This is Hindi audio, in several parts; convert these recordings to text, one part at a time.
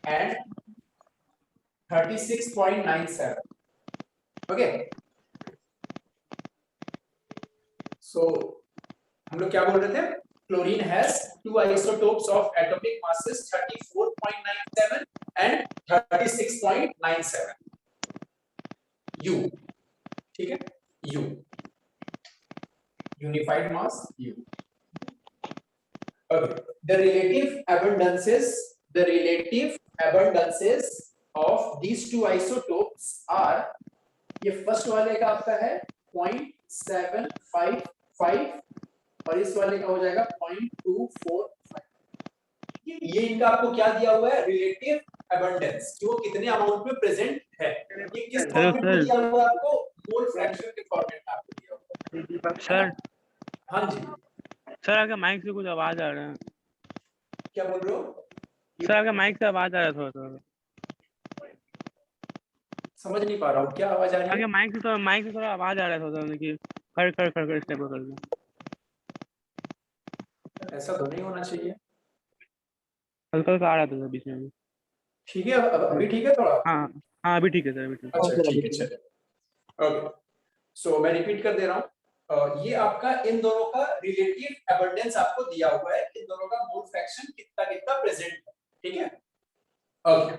and 36.97. ओके, सो हम लोग क्या बोल रहे थे? Chlorine has two isotopes of atomic masses 34.97 and 36.97 U, ठीक है, U, unified mass U. Okay, the relative abundances of these two isotopes are, ये फर्स्ट वाले का आपका है 0.755 और इस वाले का हो जाएगा 0.245. ये इनका आपको क्या दिया हुआ है? रिलेटिव अबंडेंस, कि वो कितने अमाउंट में प्रेजेंट है. ये किस फॉर्मेट में दिया हुआ है आपको? मोल फ्रैक्शन के फॉर्मेट में आपको दिया हुआ है. सर, हाँ जी सर, अगर माइक से कुछ आवाज आ रहा है. क्या बोल रहे हो? सर, अगर माइक से आवाज आ रहा है थोड़ा समझ नहीं पा रहा हूँ, क्या आवाज आ रही है? अगर माइक से थोड़ा आवाज आ रहा है थोड़ा कि खड़ खड़ खड़ खड़ स्टेप कर दो. ऐसा तो नहीं होना चाहिए. हल्का हल्का आ रहा था बीच में. ठीक है, अभी ठीक है थोड़ा? हाँ हाँ, अभी ठीक है सर, अभी ठीक है. अच्छा ठीक है, चलिए. ओके, सो मैं रिपीट कर दे रहा हूँ. ये आपका इन दोनों का रिलेटिव अबंडेंस आपको दिया हुआ है, इन दोनों का मोल फ्रैक्शन कितना कितना प्रेजेंट है. ठीक है, ओके,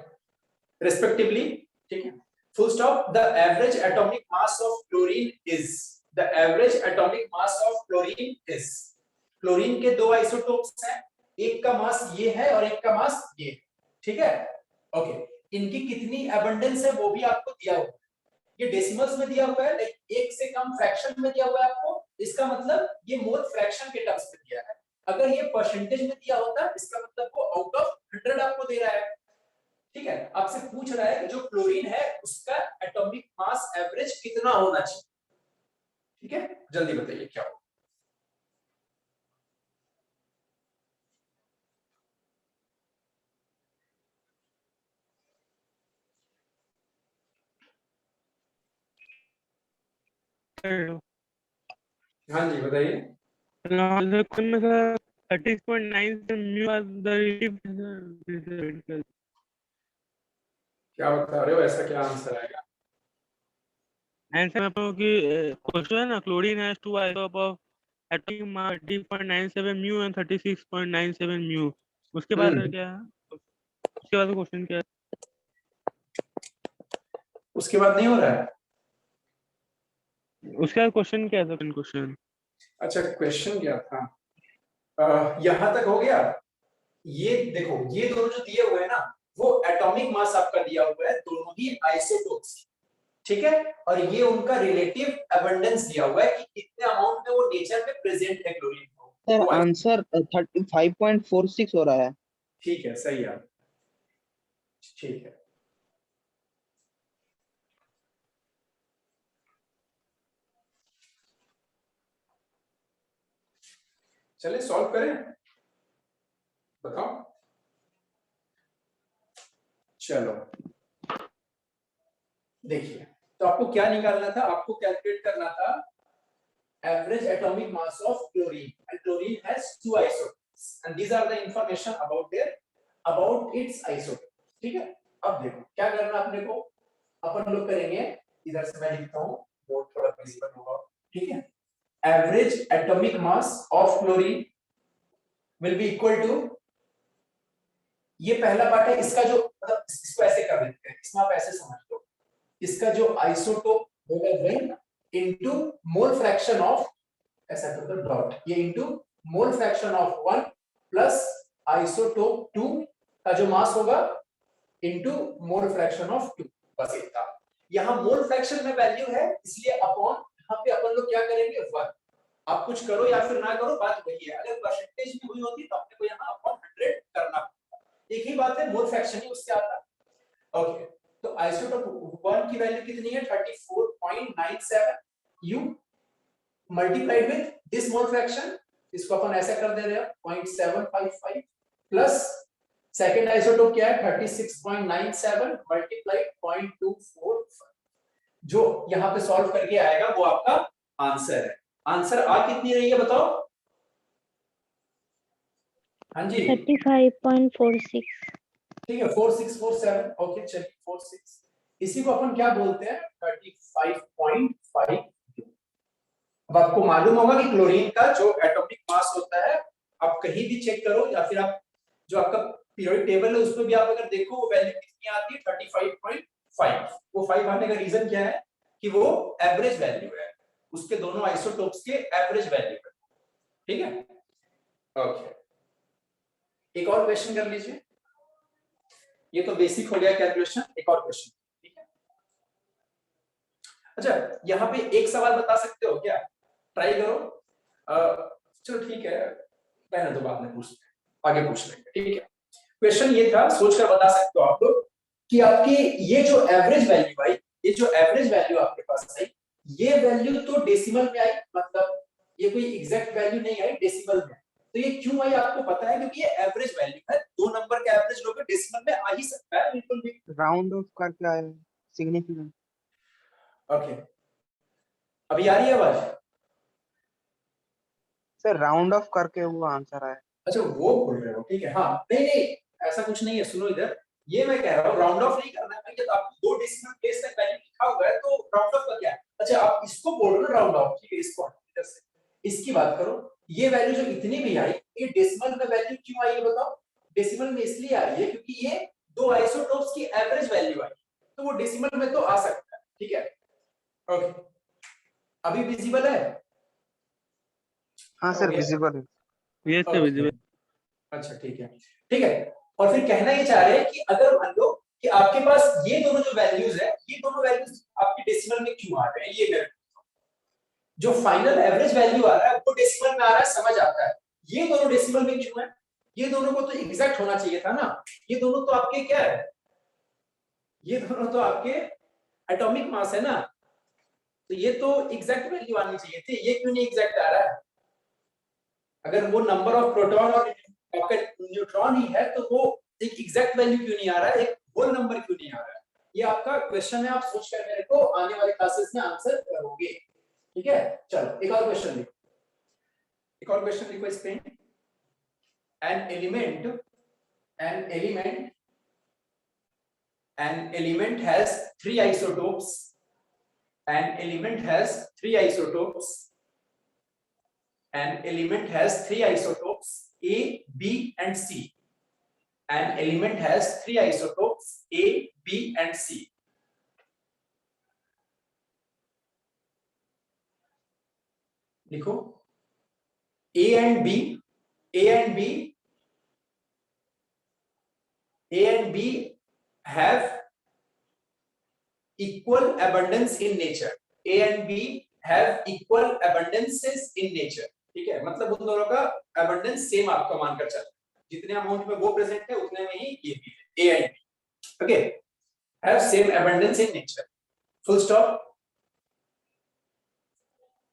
रिस्पेक्टिवली. ठीक है, full stop. The average atomic mass of chlorine is, the average atomic mass of chlorine is, chlorine के दो आइसोटोप्स हैं, एक का मास ये है और एक का मास ये. ठीक है, ओके, इनकी कितनी अबंडेंस है वो भी आपको दिया हुआ है. ये डेसिमल्स में दिया हुआ है, लाइक एक से कम फ्रैक्शन में दिया हुआ है आपको. इसका मतलब ये मोल फ्रैक्शन के टर्म्स में दिया है. अगर ये परसेंटेज में दिया होता, इसका मतलब वो आउट ऑफ 100 आपको दे रहा है. ठीक है, आपसे पूछ रहा है कि जो क्लोरीन है उसका एटॉमिक मास एवरेज कितना होना चाहिए. ठीक है, जल्दी बताइए क्या होगा. हाँ जी बताइए. में सर 36.9 से म्यू आर द रिलेटिव. क्या बता रहे हो, ऐसा क्या आंसर आएगा? आंसर में आपको कि क्वेश्चन है ना, chlorine has two isotope of atomic mass 30.97 mu and 36.97 mu. उसके बाद सर क्या है? उसके बाद क्वेश्चन क्या है? उसके बाद नहीं हो रहा है. उसके बाद क्वेश्चन क्या है? Second question. अच्छा, क्वेश्चन क्या था? यहां तक हो गया. ये देखो, ये दोनों जो दिए हुए हैं ना, वो एटॉमिक मास आपका दिया हुआ है, दोनों ही आइसोटोप्स. ठीक है, और ये उनका रिलेटिव अबंडेंस दिया हुआ है कि कितने अमाउंट में वो नेचर में प्रेजेंट है क्लोरीन को. सर आंसर 35.46 हो रहा है. ठीक है, सही है. ठीक है, चलिए सॉल्व करें. बताओ. चलो देखिए, तो आपको क्या निकालना था? आपको कैलकुलेट करना था average atomic mass of chlorine, and chlorine has two isotopes and these are the information about its isotope. ठीक है, अब देखो क्या करना अपने को. अपन लोग करेंगे, इधर से मैं लिखता हूँ, बोर्ड थोड़ा विजिबल होगा. ठीक है, average atomic mass of chlorine will be equal to, ये पहला पार्ट है इसका, जो मतलब इसको ऐसे कर देते हैं, इसमें आप ऐसे समझ लो, इसका जो आइसोटोप होगा वह इनटू मोल फ्रैक्शन ऑफ, ऐसा कर दो डॉट, ये into mole fraction of 1 plus isotope 2 का जो मास होगा इनटू मोल फ्रैक्शन ऑफ 2. बस इतना. यहां मोल फ्रैक्शन में वैल्यू है इसलिए अपॉन, यहां पे अपन लोग क्या करेंगे 1. आप कुछ करो या फिर ना करो, बात वही है. अगर परसेंटेज में हुई होती तो अपने को यहां अपॉन 100 करना पड़ता. एक ही बात है, मोल फ्रैक्शन ही उससे आता. ओके, तो आइसोटोप 1 की वैल्यू कितनी है? 34.97 you multiplied with this mole fraction, इसको अपन ऐसा कर दे रहे हैं 0.755 प्लस सेकंड आइसोटोप क्या है? 36.97 मल्टीप्लाइड 0.245. जो यहां पे सॉल्व करके आएगा वो आपका आंसर है. आंसर आ कितनी रही है बताओ? हाँ जी 35.46. ठीक है 4647 ओके चलिए 46 इसी को अपन क्या बोलते हैं 35.5। अब आपको मालूम होगा कि क्लोरीन का जो एटॉमिक मास होता है आप कहीं भी चेक करो या फिर आप जो आपका पीरियोडिक टेबल है उसमें भी आप अगर देखो वो वैल्यू कितनी आती है 35.5। वो 5 आने का रीजन क्या है कि वो एवरेज वैल्यू है उसके दोनों आइसोटोप्स के एवरेज वैल्यू है। ठीक है ओके एक और क्वेश्चन कर लीजिए। ये तो बेसिक हो गया कैलकुलेशन। एक और क्वेश्चन ठीक है। अच्छा यहाँ पे एक सवाल बता सकते हो क्या ट्राई करो चलो ठीक है पहले तो बाद में पूछते आगे पूछ लेंगे ठीक है। क्वेश्चन ये था सोचकर बता सकते हो आप लोग कि आपकी ये जो एवरेज वैल्यू आई ये जो एवरेज वैल्यू आपके पास आई ये वैल्यू तो डेसिमल में आई मतलब ये कोई एग्जैक्ट वैल्यू नहीं आई डेसिमल में। तो ये क्यों आई आपको पता है क्योंकि ये एवरेज वैल्यू है दो नंबर का एवरेज लोगे डेसिमल में आ ही सकता है बिल्कुल भी। राउंड ऑफ करके आया सिग्निफिकेंट। ओके अभी आ रही है आवाज। सर राउंड ऑफ करके वो आंसर आया। अच्छा वो बोल रहे हो ठीक है हाँ नहीं नहीं ऐसा कुछ नहीं है सुनो इधर ये मैं कह रहा हूँ राउंड ऑफ नहीं करना है जब आप दो डेसिमल प्लेस तक वैल्यू लिखा हुआ है तो राउंड ऑफ का क्या है। अच्छा आप इसको बोल रहे हो ना राउंड ऑफ ठीक है इसको इधर से इसकी बात करो ये वैल्यू जो इतनी भी आई ये डेसिमल में वैल्यू क्यों आई है बताओ। डेसिमल में इसलिए आई है क्योंकि ये दो आइसोटोप्स की एवरेज वैल्यू आई तो वो डेसिमल में तो आ सकता है ठीक है। ओके अभी विजिबल है। हाँ सर विजिबल है। ये से विजिबल। अच्छा ठीक है और फिर कहना ये चाह रहे हैं कि अगर मान लो कि आपके पास ये दोनों जो वैल्यूज है ये दोनों वैल्यूज आपके डेसिमल में क्यों आ रहे हैं ये मेरे जो फाइनल एवरेज वैल्यू आ रहा है वो डेसिमल में आ रहा है समझ आता है ये दोनों डेसिमल में क्यों है ये दोनों को तो एग्जैक्ट होना चाहिए था ना ये दोनों तो आपके क्या है ये दोनों तो आपके एटॉमिक मास है ना तो ये तो एग्जैक्ट वैल्यू आनी चाहिए थी ये क्यों नहीं एग्जैक्ट आ रहा है। अगर वो नंबर ऑफ प्रोटॉन और आपका न्यूट्रॉन ही है तो वो एक एग्जैक्ट वैल्यू क्यों नहीं आ रहा है एक होल नंबर क्यों नहीं आ रहा है ये आपका क्वेश्चन है आप सोच कर मेरे को आने वाले क्लासेस में आंसर करोगे ठीक है। चलो एक और क्वेश्चन लिखो इस पे an element has three isotopes an element has three isotopes A B and C an element has three isotopes A B and C लिखो A and B have equal abundance in nature A and B have equal abundances in nature ठीक है मतलब उन दोनों का abundance सेम आपका मानकर चलना जितने अमाउंट में वो प्रेजेंट है उतने में ही ये भी है A and B okay have same abundance in nature full stop।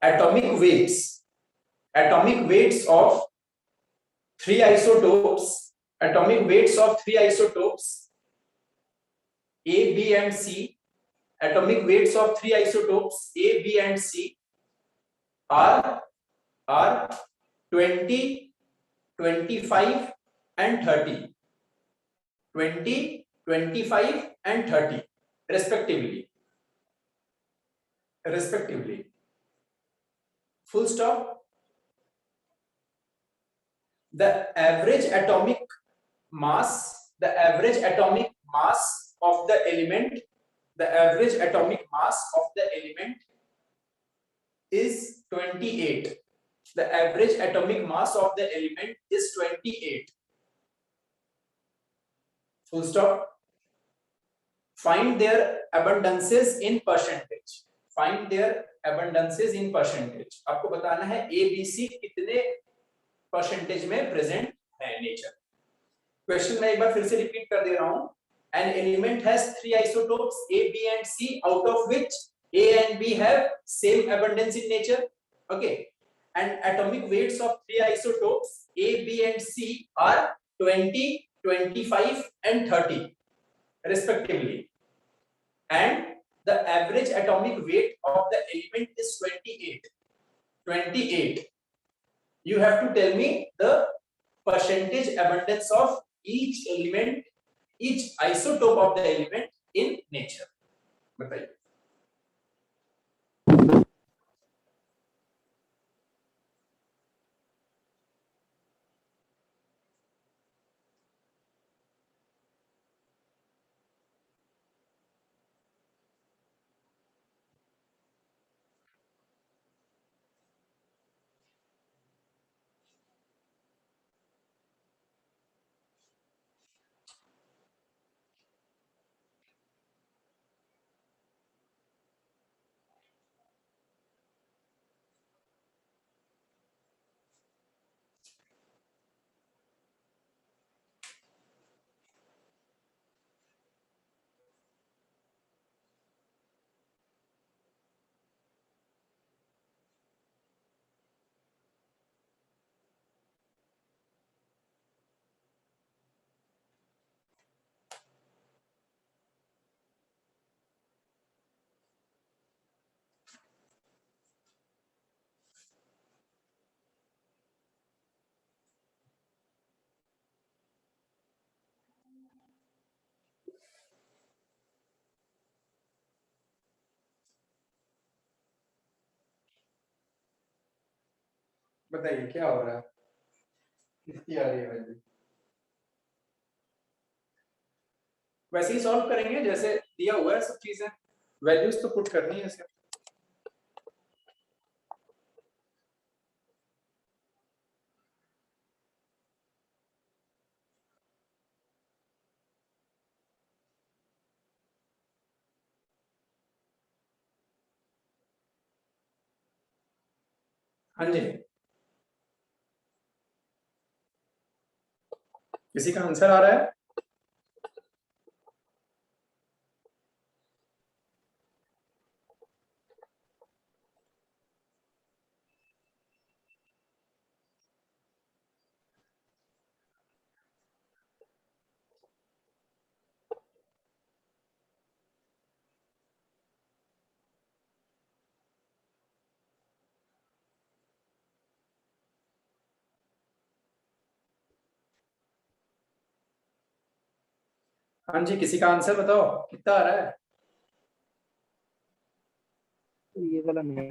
atomic weights of three isotopes A B and C atomic weights of three isotopes A B and C are 20 25 and 30 20 25 and 30 respectively full stop। the average atomic mass of the element is 28 the average atomic mass of the element is 28 full stop। find their abundances in percentage आपको बताना है A B C कितने परसेंटेज में प्रेजेंट है नेचर। क्वेश्चन मैं एक बार फिर से रिपीट कर दे रहा हूं an element has three isotopes A B and C out of which A and B have same abundance in nature okay and atomic weights of three isotopes A B and C are 20 25 and 30 respectively and the average atomic weight of the element is 28 you have to tell me the percentage abundance of each element each isotope of the element in nature. बताइए। बताइए क्या हो रहा है, कितनी आ रही है वैल्यू? वैसे ही सॉल्व करेंगे जैसे दिया हुआ है, सब चीजें वैल्यूज तो पुट करनी है इसके। हाँ जी, किसी का आंसर आ रहा है? हाँ जी, किसी का आंसर बताओ कितना आ रहा है? ये वाला नहीं।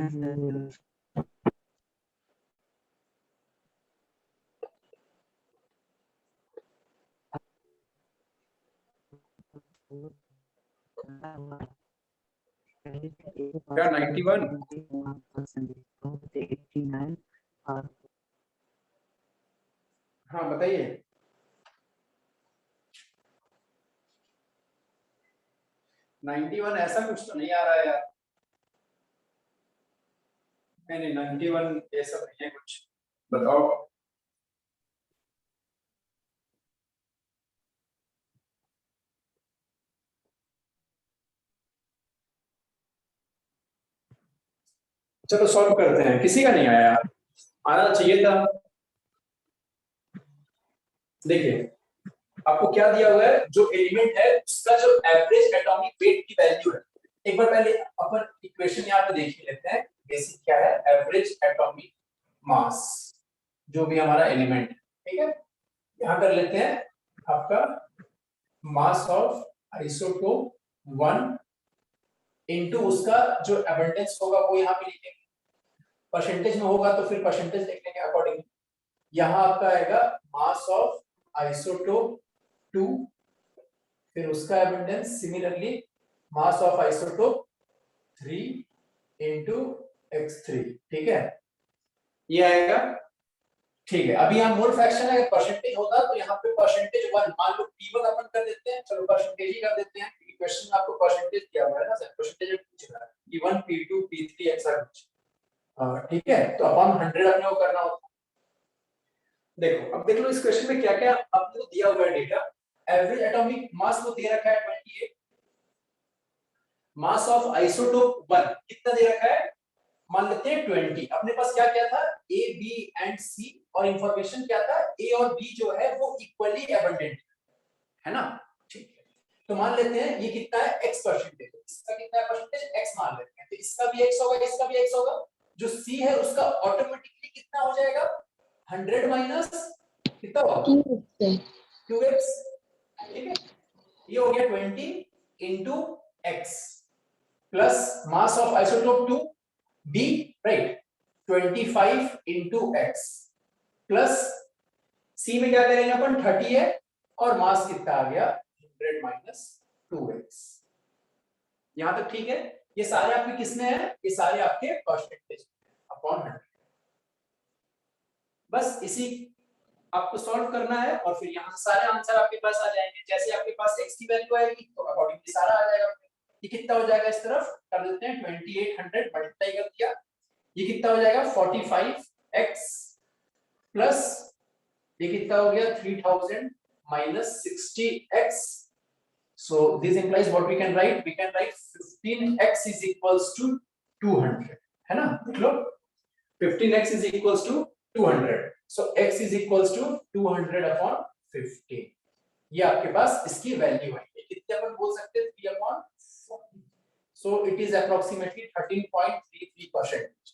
क्या 91? हाँ बताइए। नाइन्टी वन ऐसा कुछ तो नहीं आ रहा है यार। नहीं 91 ये सब नहीं है कुछ, बताओ। चलो सॉल्व करते हैं, किसी का नहीं आया यार, आना चाहिए था। देखिए आपको क्या दिया हुआ है, जो एलिमेंट है उसका जो एवरेज एटॉमिक वेट की वैल्यू है। एक बार पहले अपन इक्वेशन यहाँ पे देख लेते हैं। बेसिक क्या है, एवरेज एटॉमिक मास, जो भी हमारा एलिमेंट है, ठीक है। यहाँ कर लेते हैं आपका मास ऑफ आइसोटोप 1 इनटू उसका जो एबंडेंस होगा वो यहाँ पे लिखेंगे। परसेंटेज में होगा तो फिर परसेंटेज लिख लेंगे अकॉर्डिंगली। यहाँ आपका आएगा मास ऑफ आइसोटोप 2, फिर उसका abundance similarly mass of isotope 3 into x3, ठीक है, ये आएगा। ठीक है, अभी यहाँ मोल फ्रैक्शन है, परसेंटेज होता तो यहाँ पे परसेंटेज 1 मान लो p1 अपन कर देते हैं, चलो परसेंटेज ही कर देते हैं क्योंकि क्वेश्चन में आपको परसेंटेज दिया हुआ है ना सर, परसेंटेज पूछ रहा है p1 p2 p3 ऐसा कुछ। ठीक है, तो अपन 100 अपने को करना होता है। देखो अब देख लो इस क्वेश्चन में क्या क्या आपने को दिया हुआ है डेटा। एवरेज एटॉमिक मास को दे रखा है 28, मास ऑफ आइसोटोप 1 कितना दे रखा है, मान लेते हैं 20। अपने पास क्या क्या था, ए बी एंड सी, और इंफॉर्मेशन क्या था, ए और बी जो है वो इक्वली एबंडेंट है ना, ठीक है। तो मान लेते हैं ये कितना है, x परसेंटेज, इसका कितना है परसेंटेज, x मान लेते हैं, तो इसका भी x होगा, इसका भी x होगा। जो c है उसका ऑटोमेटिकली कितना हो जाएगा, 100 माइनस कितना होगा 2x, ठीक है। ये हो गया 20 into x plus mass of isotope 2 b, right? 25 into x plus c में क्या करेंगे अपन 30 है और मास कितना आ गया 100 minus 2x। यहां तक ठीक है? ये सारे आपके किसमें है? ये सारे आपके परसेंटेज अपॉन 100। बस इसी आपको सॉल्व करना है और फिर यहाँ से सारे आंसर आपके पास आ जाएंगे। जैसे आपके पास x की वैल्यू आएगी तो अकॉर्डिंगली सारा आ जाएगा। ये कितना हो जाएगा? इस तरफ कर देते हैं 2800 मल्टीप्लाई कर दिया, ये कितना हो जाएगा 45x प्लस ये कितना हो गया 3000 minus 60x। So this implies what we can write? We can write 15x is equals to 200, है ना? देख लो 15x is equals to 200. So x is equals to 200 upon 15. ये आपके पास इसकी वैल्यू है। कितने अपन बोल सकते हैं 3 upon 40. So it is approximately 13.33%.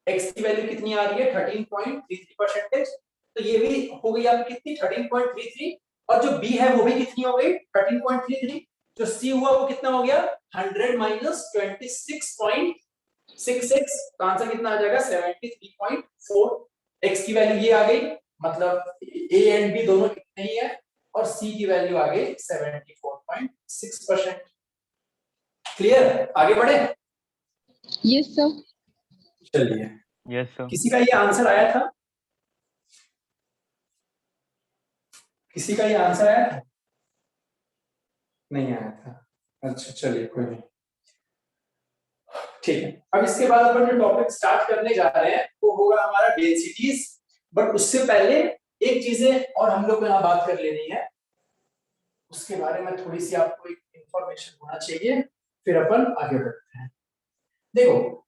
x की वैल्यू कितनी आ रही है 13.33%। तो ये भी हो गई आपकी कितनी 13.33 और जो b है वो भी कितनी हो गई 13.33। जो c हुआ वो कितना हो गया 100 minus 26.66। तो आंसर कितना आ जाएगा 73.4। x की वैल्यू ये आ गई, मतलब a एंड b दोनों कितने ही है और c की वैल्यू आ गई 74.6%। क्लियर? आगे बढ़े? Yes sir. चलिए, यस सर। किसी का ये आंसर आया था? किसी का ये आंसर आया था? नहीं आया था। अच्छा चलिए कोई नहीं, ठीक है। अब इसके बाद अपन जो टॉपिक स्टार्ट करने जा रहे हैं वो होगा हमारा डेंसिटीज। बट उससे पहले एक चीजें और हम लोग को यहाँ बात कर लेनी है, उसके बारे में थोड़ी सी आपको एक इंफॉर्मेशन होना चाहिए, फिर अपन आगे बढ़ते हैं। देखो,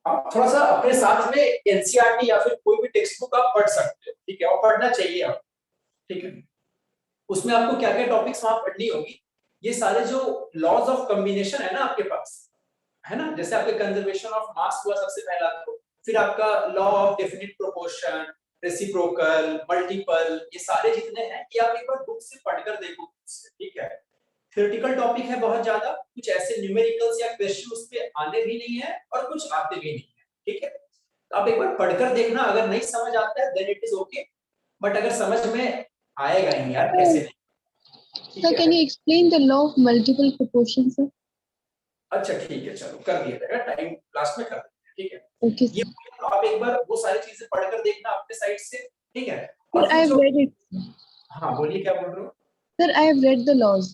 आप थोड़ा सा अपने साथ में एनसीईआरटी या फिर कोई भी टेक्स्ट बुक आप पढ़ सकते हो, ठीक है, और पढ़ना चाहिए आप, ठीक है। उसमें आपको क्या क्या टॉपिक्स वहां पढ़नी होगी, ये सारे जो लॉज ऑफ कॉम्बिनेशन है ना आपके पास, है ना, जैसे आपके कंजर्वेशन ऑफ मास हुआ सबसे पहला, तो फिर आपका law of definite proportion, reciprocal, multiple, ये सारे जितने हैं ये आप एक बार बुक से पढ़कर देखो, ठीक है। थ्योरेटिकल टॉपिक है बहुत ज्यादा, कुछ ऐसे न्यूमेरिकल्स या क्वेश्चन उस पे आने भी नहीं है और कुछ आते भी नहीं है, ठीक है। तो आप एक बार पढ़कर देखना, अगर नहीं समझ आता है then it is okay, but अगर समझ में आएगा ही यार कैसे नहीं। Sir, can you explain the law of multiple proportion, sir? अच्छा ठीक है, चलो कर दिया जाएगा, टाइम लास्ट में कर देते हैं, ठीक है। Okay, ये sir. आप एक बार वो सारी चीजें पढ़कर देखना अपने साइड से, ठीक है। Sir, और I have read it. हाँ बोलिए, क्या बोल रहे हो? Sir, I have read the laws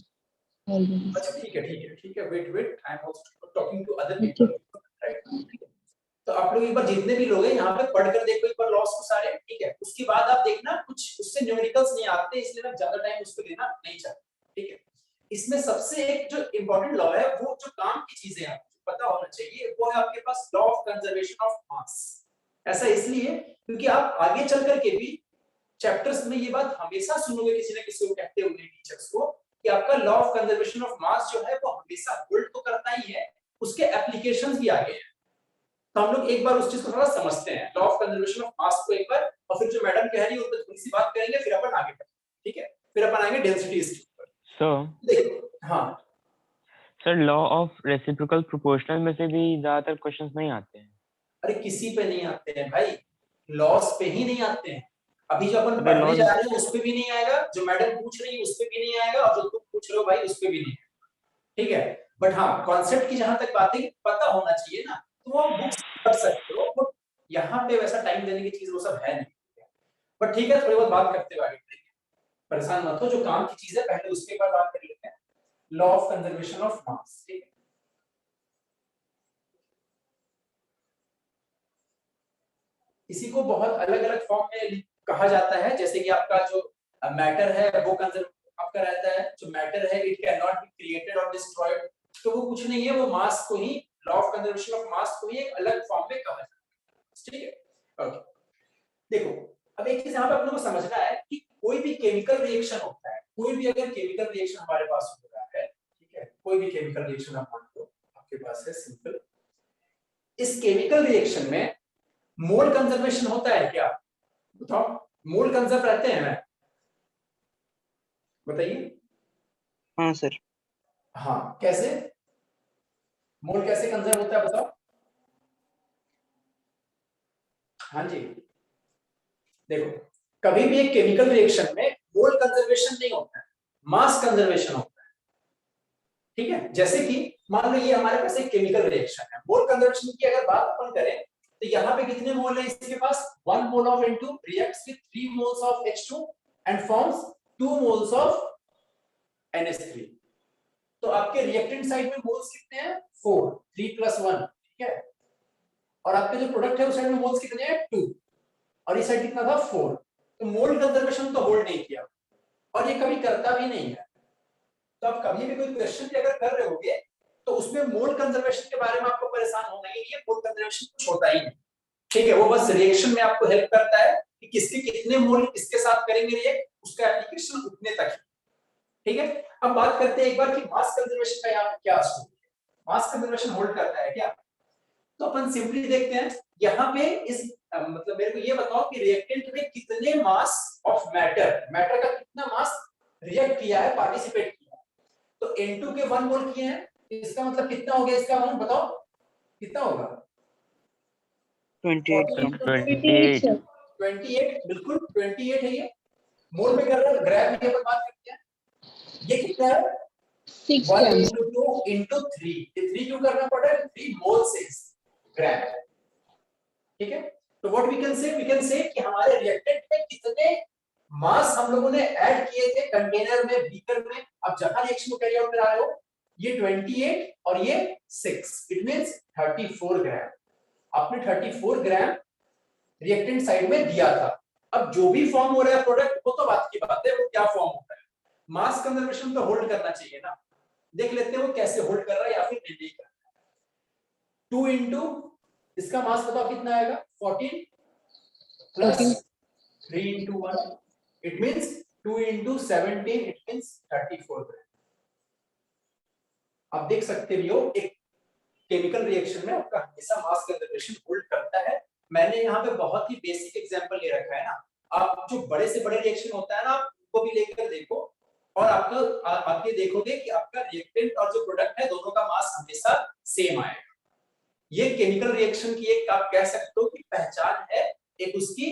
already. अच्छा ठीक है ठीक है ठीक है, wait, I am also talking to other people, right. तो आप लोग एक बार जितने भी लोग हैं यहाँ पे पढ़कर देखो एक बार लॉस को सारे, ठीक है। उसके बाद आप देखना, कुछ उससे न्यूमेरिकल्स नहीं आते इसलिए मैं ज्यादा टाइम उस पर देना नहीं चाहता, ठीक है। इसमें सबसे एक जो इंपॉर्टेंट लॉ है, वो जो काम की चीजें आपको पता होना चाहिए, वो है आपके पास law of conservation of mass. ऐसा इसलिए क्योंकि आप आगे चल करके भी चैप्टर्स में ये बात हमेशा सुनोगे किसी न किसी को कहते हुए टीचर्स को, कि आपका लॉ ऑफ कंजर्वेशन ऑफ मास जो है वो हमेशा होल्ड तो करता ही है, उसके एप्लीकेशंस भी आगे हैं। तो हम लोग एक बार उस चीज को थोड़ा समझते हैं, law of conservation of mass को एक बार, और फिर जो मैडम कह रही है उस पर थोड़ी सी बात करेंगे, फिर अपन आगे बढ़ेंगे, ठीक है। फिर अपन आएंगे डेंसिटीज के ऊपर। सर हाँ sir, law of reciprocal proportional में से भी ज्यादातर क्वेश्चंस नहीं आते हैं। अरे किसी पे नहीं आते हैं भाई, लॉस पे ही नहीं आते हैं। अभी जो अपन पढ़ने जा रहे हैं उस पे भी नहीं आएगा, जो मैडम पूछ रही है उस पे भी नहीं आएगा, और जो तुम पूछ रहे हो भाई उस पे भी नहीं आएगा, ठीक है। बट हाँ, कॉन्सेप्ट की जहां तक बात है पता होना चाहिए ना, तो वो बुक्स पढ़ सकते हो, वो यहाँ पे वैसा टाइम देने की चीज वो सब है नहीं। बट ठीक है, थोड़ी बहुत बात करते हुए आगे बढ़ेंगे, परेशान मत हो। जो काम की चीज है पहले उसके बाद बात कर लेते हैं, लॉ ऑफ कंजर्वेशन ऑफ मास, ठीक है। इसी को बहुत अलग अलग फॉर्म में कहा जाता है, जैसे कि आपका जो मैटर है वो कंजर्व आपका रहता है, जो मैटर है it can not be created और डिस्ट्रॉयड, तो वो कुछ नहीं है, वो मास को ही, law of conservation of mass को ही एक अलग फॉर्म में कहा जाता है, ठीक है। ओके, देखो अब एक चीज यहाँ पे आप लोगों को समझना है कि कोई भी केमिकल रिएक्शन होता है, कोई भी अगर केमिकल रिएक्शन हमारे पास हो रहा है, ठीक है, कोई भी केमिकल रिएक्शन आप मान लो आपके पास है सिंपल, इस केमिकल रिएक्शन में मोल कंजर्वेशन होता है क्या? बताओ, मोल कंजर्व रहते हैं ना, बताइए। हाँ सर। हाँ, कैसे मोल कैसे कंजर्व होता है बताओ। हाँ जी, देखो कभी भी एक केमिकल रिएक्शन में मोल कंजर्वेशन नहीं होता है, मास कंजर्वेशन होता है। ठीक है, जैसे कि मान लो ये हमारे पास एक केमिकल रिएक्शन है, मोल कंजर्वेशन की अगर बात अपन करें तो यहाँ पे कितने मोल है इसके पास, 1 mole of N2 reacts with 3 moles of H2 and forms 2 moles of NH3। तो आपके रिएक्टेंट साइड में मोल्स कितने हैं, 4, 3 + 1, ठीक है। और आपके जो प्रोडक्ट है उस साइड में मोल्स कितने हैं, 2, और इस साइड कितना था, 4। तो मोल कंजर्वेशन तो होल्ड नहीं किया और ये कभी करता भी नहीं है। तो आप कभी भी कोई क्वेश्चन भी अगर कर रहे होगे तो उसमें मोल कंजर्वेशन के बारे में आपको परेशान होना ही नहीं है, मोल कंजर्वेशन कुछ होता ही नहीं। ठीक है, वो बस रिएक्शन में आपको हेल्प करता है कि किसके कितने मोल किसके साथ करेंगे रिएक्ट, उसका एप्लीकेशन उतने तक है। ठीक है, अब बात करते हैं एक बार कि मास कंजर्वेशन का यहाँ क्या स्टोरी है, मास कंजर्वेशन होल्ड करता है क्या। तो अपन सिंपली देखते हैं यहाँ पे इस मतलब मेरे को ये बताओ कि रिएक्टेंट में कितने मास ऑफ मैटर, मैटर का कितना मास रिएक्ट किया है, पार्टिसिपेट किया है। तो N2 के 1 मोल किए हैं, इसका मतलब कितना हो गया, इसका अमाउंट बताओ कितना होगा, 28 ग्राम। 28 sir. 28, बिल्कुल 28 है ये। मोल में कर रहा है, ग्राम की अपन बात करते हैं, ये कितना है 6 1 grams. × 2 × 3, ये 3 क्यों करना पड़ रहा है, 3 मोल 6 ग्राम। ठीक है, तो व्हाट वी कैन से कि हमारे रिएक्टेंट में कितने मास हम लोगों ने ऐड किए थे कंटेनर में, बीकर में। अब जहां रिएक्शन को कैरी आउट करा रहे हो, ये 28 और ये 6, इट मींस 34 ग्राम। आपने 34 ग्राम रिएक्टेंट साइड में दिया था। अब जो भी फॉर्म हो रहा है प्रोडक्ट, वो तो बात की बात है, वो क्या फॉर्म होता है, मास कंजर्वेशन तो होल्ड करना चाहिए ना। देख लेते हैं वो कैसे होल्ड कर रहा है या फिर नहीं कर रहा है। 2 इंटू इसका मास बताओ कितना आएगा, 14 plus 3 × 1, it means 2 × 17, it means 34 ग्राम। आप देख सकते भी हो एक केमिकल रिएक्शन में आपका हमेशा मास कंजर्वेशन होल्ड करता है। मैंने यहाँ पे बहुत ही बेसिक एग्जांपल ले रखा है ना, आप जो बड़े से बड़े रिएक्शन होता है ना, आप उनको भी लेकर देखो और आप ये देखोगे कि आपका रिएक्टेंट और जो प्रोडक्ट है दोनों का मास हमेशा सेम आएगा। ये केमिकल रिएक्शन की एक आप कह सकते हो कि पहचान है, एक उसकी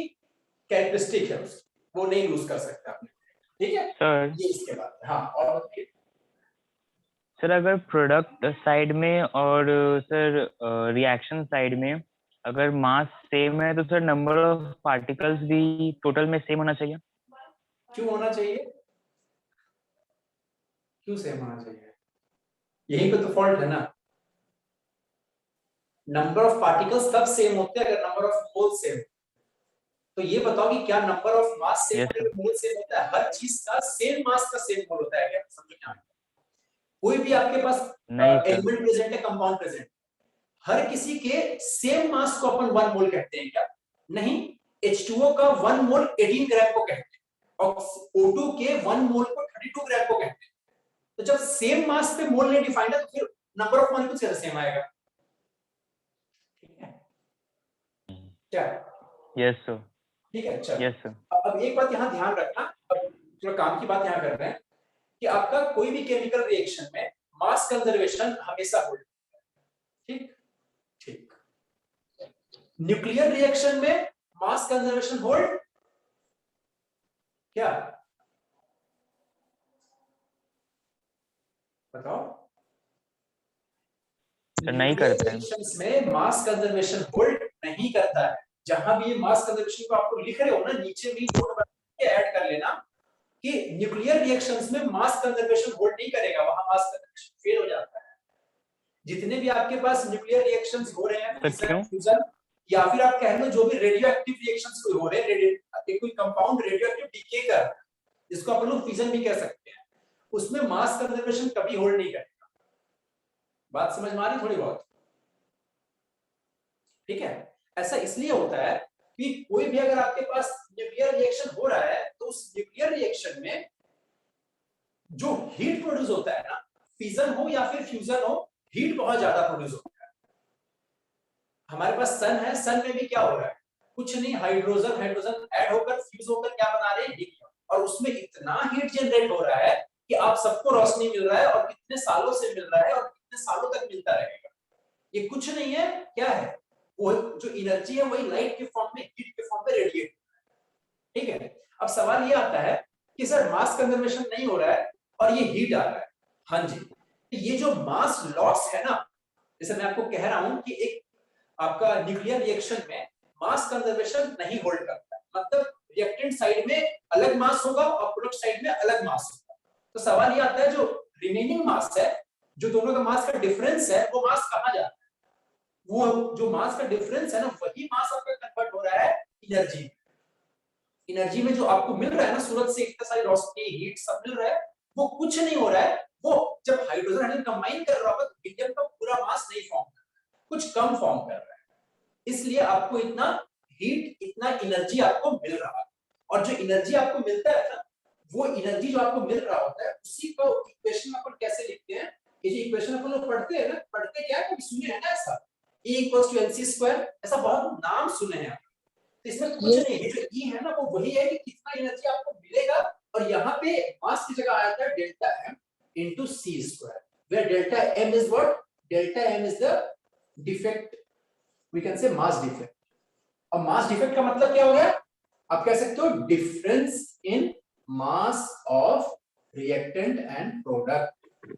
कैरेक्टरिस्टिक है उसकी, वो नहीं लूज कर सकता आपने। ठीक है सर, ये इसके बाद हाँ और बताइए। सर अगर प्रोडक्ट साइड में और सर रिएक्शन साइड में अगर मास सेम है तो सर नंबर ऑफ पार्टिकल्स भी टोटल में सेम होना चाहिए। क्यों होना चाहिए, क्यों सेम होना चाहिए, यही पे तो फॉल्ट है ना। नंबर ऑफ पार्टिकल्स तब सेम होते हैं अगर नंबर ऑफ मोल सेम। तो ये बताओ कि क्या number of mass same Yes, होने पे मोल सेम होता है, हर चीज का सेम मास का सेम मोल होता है क्या, समझ में आया। कोई भी आपके पास नहीं सर। एलिमेंट प्रेजेंट है, कंपाउंड प्रेजेंट, हर किसी के सेम मास को अपन 1 मोल कहते हैं क्या, नहीं। H2O का 1 मोल 18 ग्राम को कहते हैं और O2 के 1 मोल को 32 ग्राम को कहते हैं। तो जब सेम मास पे मोल नहीं डिफाइंड है तो फिर नंबर ऑफ मॉलिक्यूल्स कैसे सेम आएगा, ठीक है क्या। Yes sir. ठीक है, चलो यस सर। अब एक बात यहाँ ध्यान रखना, अब जो काम की बात यहाँ कर रहे हैं कि आपका कोई भी केमिकल रिएक्शन में मास कंजर्वेशन हमेशा होल्ड, ठीक ठीक। न्यूक्लियर रिएक्शन में मास कंजर्वेशन होल्ड क्या, बताओ। सर नहीं करते हैं। रिएक्शंस में मास कंजर्वेशन होल्ड नहीं करता है। जहां भी ये मास कंजर्वेशन को आपको लिख रहे हो ना, नीचे भी नोट बना के ऐड कर लेना कि न्यूक्लियर रिएक्शंस में मास कंजर्वेशन होल्ड नहीं करेगा, वहां मास कंजर्वेशन फेल हो जाता है। जितने भी आपके पास न्यूक्लियर रिएक्शंस हो रहे हैं, क्यों? फ्यूजन या फिर आप कह लो जो भी रेडियो एक्टिव रिएक्शंस कोई हो रहे हैं, कोई कंपाउंड रेडियो एक्टिव डीके कर, जिसको अपन लोग फिजन भी कह सकते हैं, उसमें मास कंजर्वेशन कभी होल्ड नहीं करेगा। बात समझ में आ रही थोड़ी बहुत, ठीक है। ऐसा इसलिए होता है कि कोई भी अगर आपके पास न्यूक्लियर रिएक्शन हो रहा है तो उस न्यूक्लियर रिएक्शन में जो हीट प्रोड्यूस होता है ना, फिजन हो या फिर फ्यूजन हो, हीट बहुत ज्यादा प्रोड्यूस होता है। हमारे पास सन है, सन में भी क्या हो रहा है, कुछ नहीं, हाइड्रोजन हाइड्रोजन ऐड होकर फ्यूज होकर क्या बना रहे हैं, हीलियम, और उसमें इतना हीट जनरेट हो रहा है कि आप सबको रोशनी मिल रहा है और कितने सालों से मिल रहा है और कितने सालों तक मिलता रहेगा। ये कुछ नहीं है, क्या है, वो जो एनर्जी है वही लाइट के फॉर्म में, हीट के फॉर्म में रेडिएट, ठीक है। अब सवाल ये आता है कि सर मास कंजर्वेशन नहीं हो रहा है और ये हीट आ रहा है। हाँ जी, ये जो मास लॉस है ना, जैसे मैं आपको कह रहा हूं कि एक आपका न्यूक्लियर रिएक्शन में मास कंजर्वेशन नहीं होल्ड करता है, मतलब रिएक्टेंट साइड में अलग मास होगा और प्रोडक्ट साइड में अलग मास होगा। तो सवाल ये आता है जो रिमेनिंग मास है, जो दोनों का मास का डिफरेंस है, वो मास कहां जा रहा है? वो जो मास का डिफरेंस है ना, वही मास आपका कन्वर्ट हो रहा है एनर्जी। एनर्जी में जो आपको मिल रहा है ना, सूरज से इतना सारी रोशनी, हीट सब मिल रहा है, वो कुछ नहीं हो रहा है। वो जब हाइड्रोजन हाइड्रोजन कंबाइन कर रहा होगा तो हीलियम का पूरा मास नहीं फॉर्म कर रहा है, कुछ कम फॉर्म कर रहा है, इसलिए आपको इतना हीट, इतना एनर्जी आपको मिल रहा है। और जो एनर्जी आपको मिलता है ना, वो एनर्जी जो आपको मिल रहा होता है, उसी को इक्वेशन अपन कैसे लिखते हैं? ये जो इक्वेशन अपन लोग पढ़ते हैं ना, पढ़ते क्या है, सुने है ना ऐसा, E = mc², ऐसा बहुत नाम सुने हैं। तो इसमें कुछ नहीं है, जो E है ना वो वही है कि कितना एनर्जी आपको मिलेगा, और यहाँ पे मास की जगह आता है delta m into c², where delta m is what? Delta m is the defect, we can say mass defect। और मास डिफेक्ट का मतलब क्या हो गया? आप कह सकते हो difference in mass of reactant and product.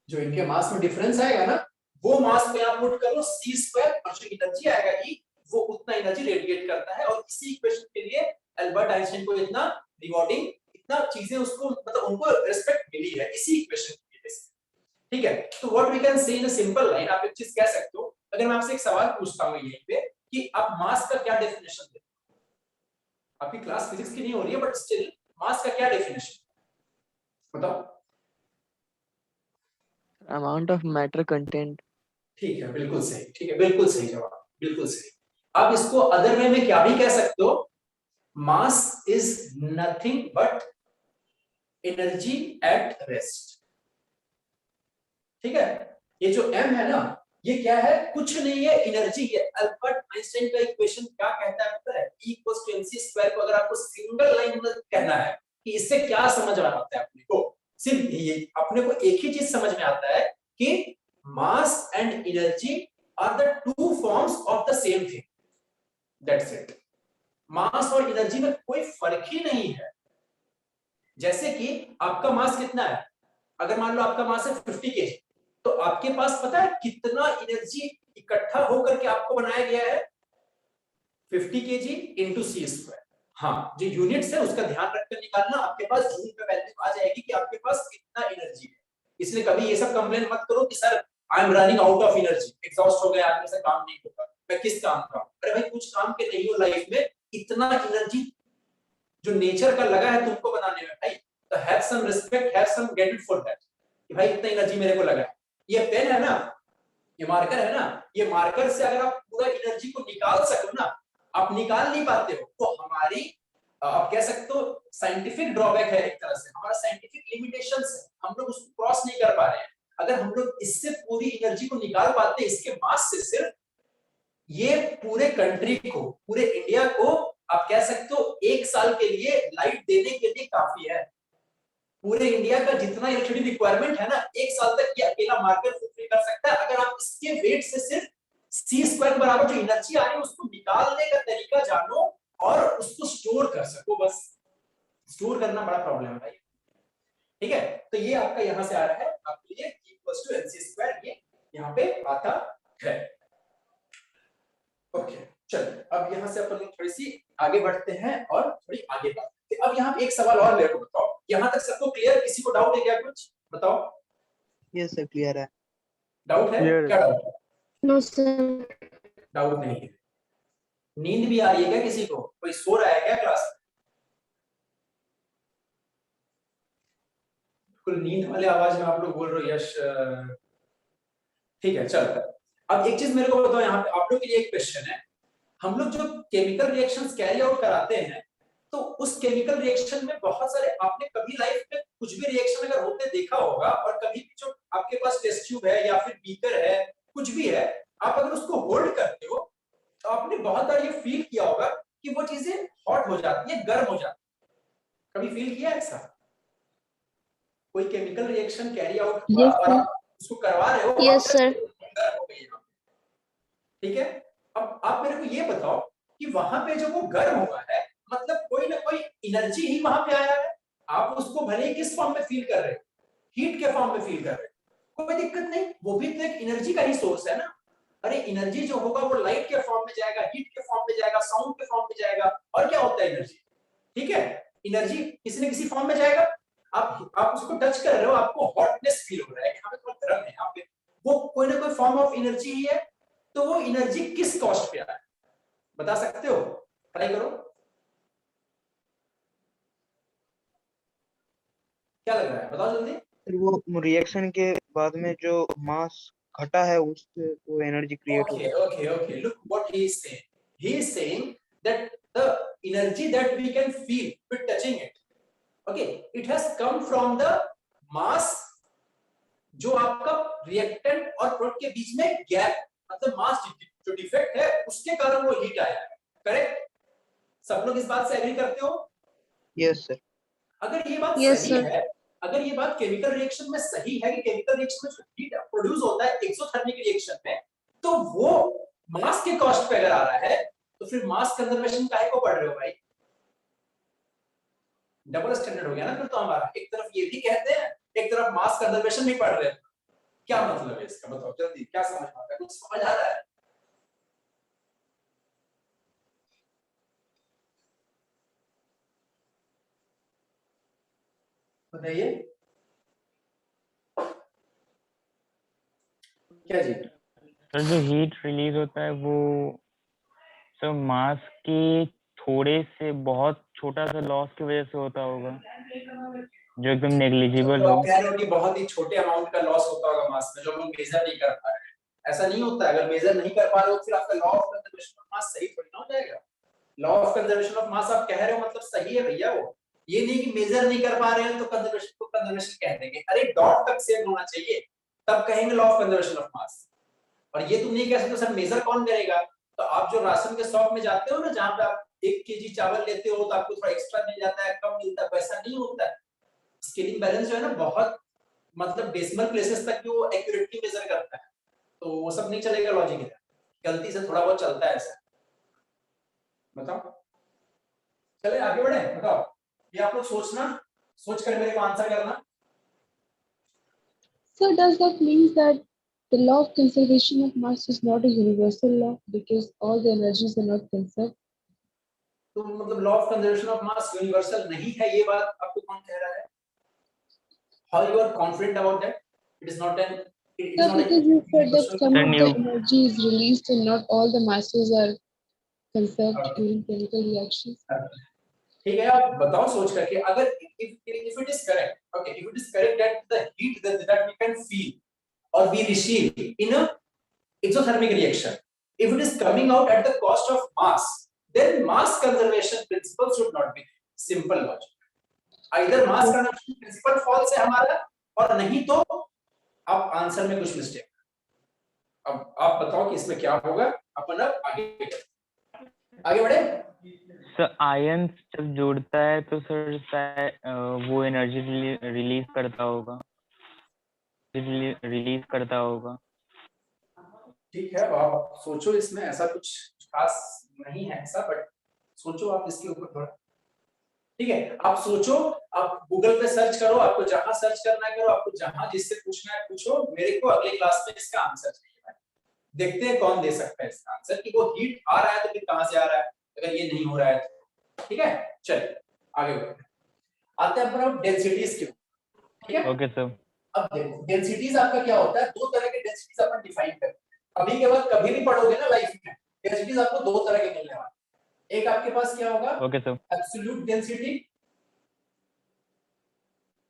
जो इनके मास में डिफरेंस आएगा ना, वो मास पे आप पुट करो c², और जो एनर्जी आएगा E, वो उतना एनर्जी रेडिएट करता है। और इसी इक्वेशन के लिए अल्बर्ट आइंस्टाइन को इतना रिवॉर्डिंग, इतना चीजें उसको, मतलब उनको रिस्पेक्ट मिली है इसी इक्वेशन की वजह से, ठीक है। तो व्हाट वी कैन से इन अ सिंपल लाइन, आप एक चीज कह सकते हो, अगर मैं आपसे एक सवाल पूछता हूं यहीं पे कि आप मास का क्या डेफिनेशन देते हो? आपकी क्लास फिजिक्स की नहीं हो रही है, बट स्टिल मास का क्या डेफिनेशन बताओ? amount of matter content। ठीक है, बिल्कुल सही, ठीक है, बिल्कुल सही जवाब, बिल्कुल सही। आप इसको अदर वे में क्या भी कह सकते हो, mass is nothing but energy at rest, ठीक है। ये जो m है ना, ये क्या है? कुछ नहीं है, एनर्जी है। अल्बर्ट आइंस्टाइन का इक्वेशन क्या कहता है पता है? E = mc² को अगर आपको सिंगल लाइन में कहना है कि इससे क्या समझ में आता है अपने को, सिर्फ ये अपने को एक ही चीज समझ में आता है कि mass and energy are the two forms of the same thing, that's it. Mass और एनर्जी में कोई फर्क ही नहीं है। जैसे कि आपका मास कितना है, अगर मान लो आपका मास है 50 kg, तो आपके पास पता है कितना एनर्जी इकट्ठा होकर के आपको बनाया गया है? 50 kg into c²। हाँ, जो यूनिट्स है उसका ध्यान रखकर निकालना, आपके पास जूल में वैल्यू आ जाएगी कि आपके पास कितना एनर्जी है। इसलिए कभी ये सब कंप्लेन मत करो कि sir I am running out of energy, exhaust हो गया, आदमी से काम नहीं होगा। मैं किस काम का? अरे भाई कुछ काम के नहीं हो लाइफ में, इतना एनर्जी जो नेचर का लगा है तुमको बनाने में भाई, तो have some respect, have some gratitude for that कि भाई इतना एनर्जी मेरे को लगा है। ये पेन है ना, ये मार्कर है ना, ये मार्कर से अगर आप पूरा एनर्जी को निकाल सको ना, आप निकाल नहीं पाते हो, तो हमारी आप कह सकते हो साइंटिफिक ड्रॉबैक है, एक तरह से हमारा साइंटिफिक लिमिटेशंस है, हम लोग उसको क्रॉस नहीं कर पा रहे हैं। अगर हम लोग इससे पूरी एनर्जी को निकाल पाते, इसके मास से सिर्फ, ये पूरे कंट्री को, पूरे इंडिया को आप कह सकते हो 1 साल के लिए लाइट देने के लिए काफी है। पूरे इंडिया का जितना इलेक्ट्रिसिटी रिक्वायरमेंट है ना, 1 साल तक ये अकेला मार्कर फुलफिल कर सकता है। अगर आप इसके वेट से सिर्फ c² के बराबर जो एनर्जी आ रही है उसको निकालने का तरीका जानो और उसको स्टोर कर सको, बस स्टोर करना बड़ा प्रॉब्लम है भाई, ठीक है। तो ये आपका यहां से आ रहा है आपके लिए E = mc², ये यहां पे आता है। ओके, चलिए अब यहां से अपन लोग थोड़ी सी आगे बढ़ते हैं और थोड़ी आगे बढ़ते हैं। अब यहाँ एक सवाल और मेरे को बताओ, यहाँ तक सबको क्लियर? किसी को डाउट है क्या? कुछ बताओ। यस सर, क्लियर है। डाउट है? Clear है। क्या डाउट है? No, sir. डाउट नहीं है। नींद भी आ रही है क्या किसी को? कोई सो रहा है क्या क्लास में? बिल्कुल नींद वाले आवाज में आप लोग बोल रहे हो यश, ठीक है चलो। अब एक चीज मेरे को बताओ, यहाँ पे आप लोग के लिए एक क्वेश्चन है। हम लोग जो केमिकल रिएक्शंस कैरी आउट कराते हैं, तो उस केमिकल रिएक्शन में बहुत सारे, आपने कभी लाइफ में कुछ भी रिएक्शन अगर होते देखा होगा, और कभी भी जो आपके पास टेस्ट ट्यूब है या फिर बीकर है, कुछ भी है, आप अगर उसको होल्ड करते हो तो आपने बहुत बार ये फील किया होगा कि वो चीजें हॉट हो जाती है, गर्म हो जाती है। कभी फील किया ऐसा? Chemical reaction carry out Yes, और sir. आप उसको करवा रहे हो, Yes, sir. गर्म हो गई यहाँ पे। ठीक है, अब आप मेरे को ये बताओ कि वहां पे जब वो गर्म हुआ है, मतलब कोई ना कोई एनर्जी ही वहां पे आया है। आप उसको भले ही किस फॉर्म में फील कर रहे हो, हीट के फॉर्म में फील कर रहे हो, कोई दिक्कत नहीं, वो भी तो एक एनर्जी का ही सोर्स है ना। अरे एनर्जी जो होगा वो लाइट के फॉर्म में जाएगा, हीट के फॉर्म में जाएगा, साउंड के फॉर्म में जाएगा, और क्या होता है एनर्जी, ठीक है, एनर्जी किसी न किसी फॉर्म में जाएगा। आप उसको टच कर रहे हो, आपको हॉटनेस फील हो रहा है, यहाँ पे थोड़ा गर्म है, यहाँ पे वो कोई ना कोई फॉर्म ऑफ एनर्जी ही है। तो वो एनर्जी किस कॉस्ट पे आ रहा है, बता सकते हो? ट्राई करो, क्या लग रहा है, बताओ जल्दी। फिर वो रिएक्शन के बाद में जो मास घटा है उससे वो एनर्जी क्रिएट हो Okay, okay. Look what he is saying. He is saying that the energy that we can feel with touching it, okay, it has come from the mass जो आपका रिएक्टेंट और प्रोडक्ट के बीच में गैप, मतलब मास जो डिफेक्ट है उसके कारण वो हीट आया है। करेक्ट? सब लोग इस बात से एग्री करते हो? Yes sir. अगर ये बात Yes, सही sir. है, अगर ये बात केमिकल रिएक्शन में सही है कि केमिकल रिएक्शन में जो हीट प्रोड्यूस होता है एक्सोथर्मिक रिएक्शन में, तो वो मास के कॉस्ट पे अगर आ रहा है, तो फिर मास कंजर्वेशन काहे को पढ़ रहे हो भाई? डबल स्टैंडर्ड हो गया ना फिर तो हमारा, एक तरफ ये भी कहते हैं, एक तरफ मास कंजर्वेशन भी पढ़ रहे हैं। क्या मतलब है इसका, बताओ जल्दी, क्या समझ में आता है, कुछ समझ आ रहा है? बताइए क्या जी? सर जो हीट रिलीज होता है वो सर मास के थोड़े से बहुत छोटा सा लॉस की वजह से होता होगा, जो एकदम नेग्लिजिबल तो हो। आप कह रहे हो कि बहुत ही छोटे अमाउंट का लॉस होता होगा मास में, जो हम लोग मेजर नहीं कर पा रहे हैं। ऐसा नहीं होता है, अगर मेजर नहीं कर पा रहे हो फिर आपका लॉ ऑफ कंजर्वेशन ऑफ मास सही थोड़ी ना हो जाएगा। लॉ ऑफ कंजर्वेशन ऑफ मास आप कह रहे हो मतलब सही है भैया, वो ये नहीं कि मेजर नहीं कर पा रहे हैं तो कंजर्वेशन को कंजर्वेशन कह देंगे। अरे डॉट तक सेव होना चाहिए, तब कहेंगे लॉ ऑफ कंजर्वेशन ऑफ मास। और ये तुम नहीं कह सकते सर मेजर कौन करेगा? तो आप जो राशन के शॉप में जाते हो ना, जहां पे आप 1 केजी चावल लेते हो तो आपको थोड़ा एक्स्ट्रा मिल जाता है, कम मिलता है, वैसा नहीं होता है। स्केलिंग बैलेंस जो है ना बहुत मतलब डेसिमल प्लेसेस तक भी वो एक्यूरेटली मेजर करता है, तो वो सब नहीं चलेगा लॉजिक इधर, गलती से थोड़ा बहुत चलता है ऐसा। बताओ, चले आगे बढ़े, बताओ ये आप लोग सोचना, सोच कर मेरे को आंसर करना। So does that mean that the law of conservation of mass is not a universal law because all the energies are not conserved? तो मतलब law of conservation of mass universal नहीं है, ये बात आपको कौन कह रहा है? How you are confident about that? It is not an So because you said that some Then of the you- energy is released and not all the masses are conserved during chemical reactions. ठीक है, आप बताओ सोच करके, अगर if it is correct, okay, if it is correct that the heat that we can feel or we receive in a exothermic reaction, if it is coming out at the cost of mass, then mass conservation principle should not be there. Simple logic. Either mass conservation principle false है हमारा, और नहीं तो आप आंसर में कुछ मिस्टेक। अब आप बताओ कि इसमें क्या होगा, अपन अब आगे बढ़े। सर आयन जब जुड़ता है तो सर वो एनर्जी रिलीज करता होगा, रिलीज करता होगा। ठीक है, अब आप सोचो, इसमें ऐसा कुछ खास नहीं है ऐसा, बट सोचो आप इसके ऊपर थोड़ा। ठीक है, आप सोचो, आप गूगल पे सर्च करो, आपको जहां सर्च करना है करो, आपको जहां जिससे पूछना है पूछो, मेरे को अगली क्लास में इसका आंसर चाहिए भाई। देखते हैं कौन दे सकता है इसका आंसर, कि वो हीट आ रहा है तो फिर कहां से आ रहा है, अगर ये नहीं हो रहा है तो। ठीक है, चलिए आगे बढ़ते हैं, आते हैं अपन डेंसिटीज के ऊपर। ठीक है, ओके सर। अब देखो डेंसिटीज आपका क्या होता है, दो तरह के डेंसिटीज अपन डिफाइन करते हैं। अभी के बाद कभी भी पढ़ोगे ना लाइफ में, डेंसिटीज आपको दो तरह के मिलने वाले। एक आपके पास क्या होगा, ओके सर। एब्सोल्यूट डेंसिटी,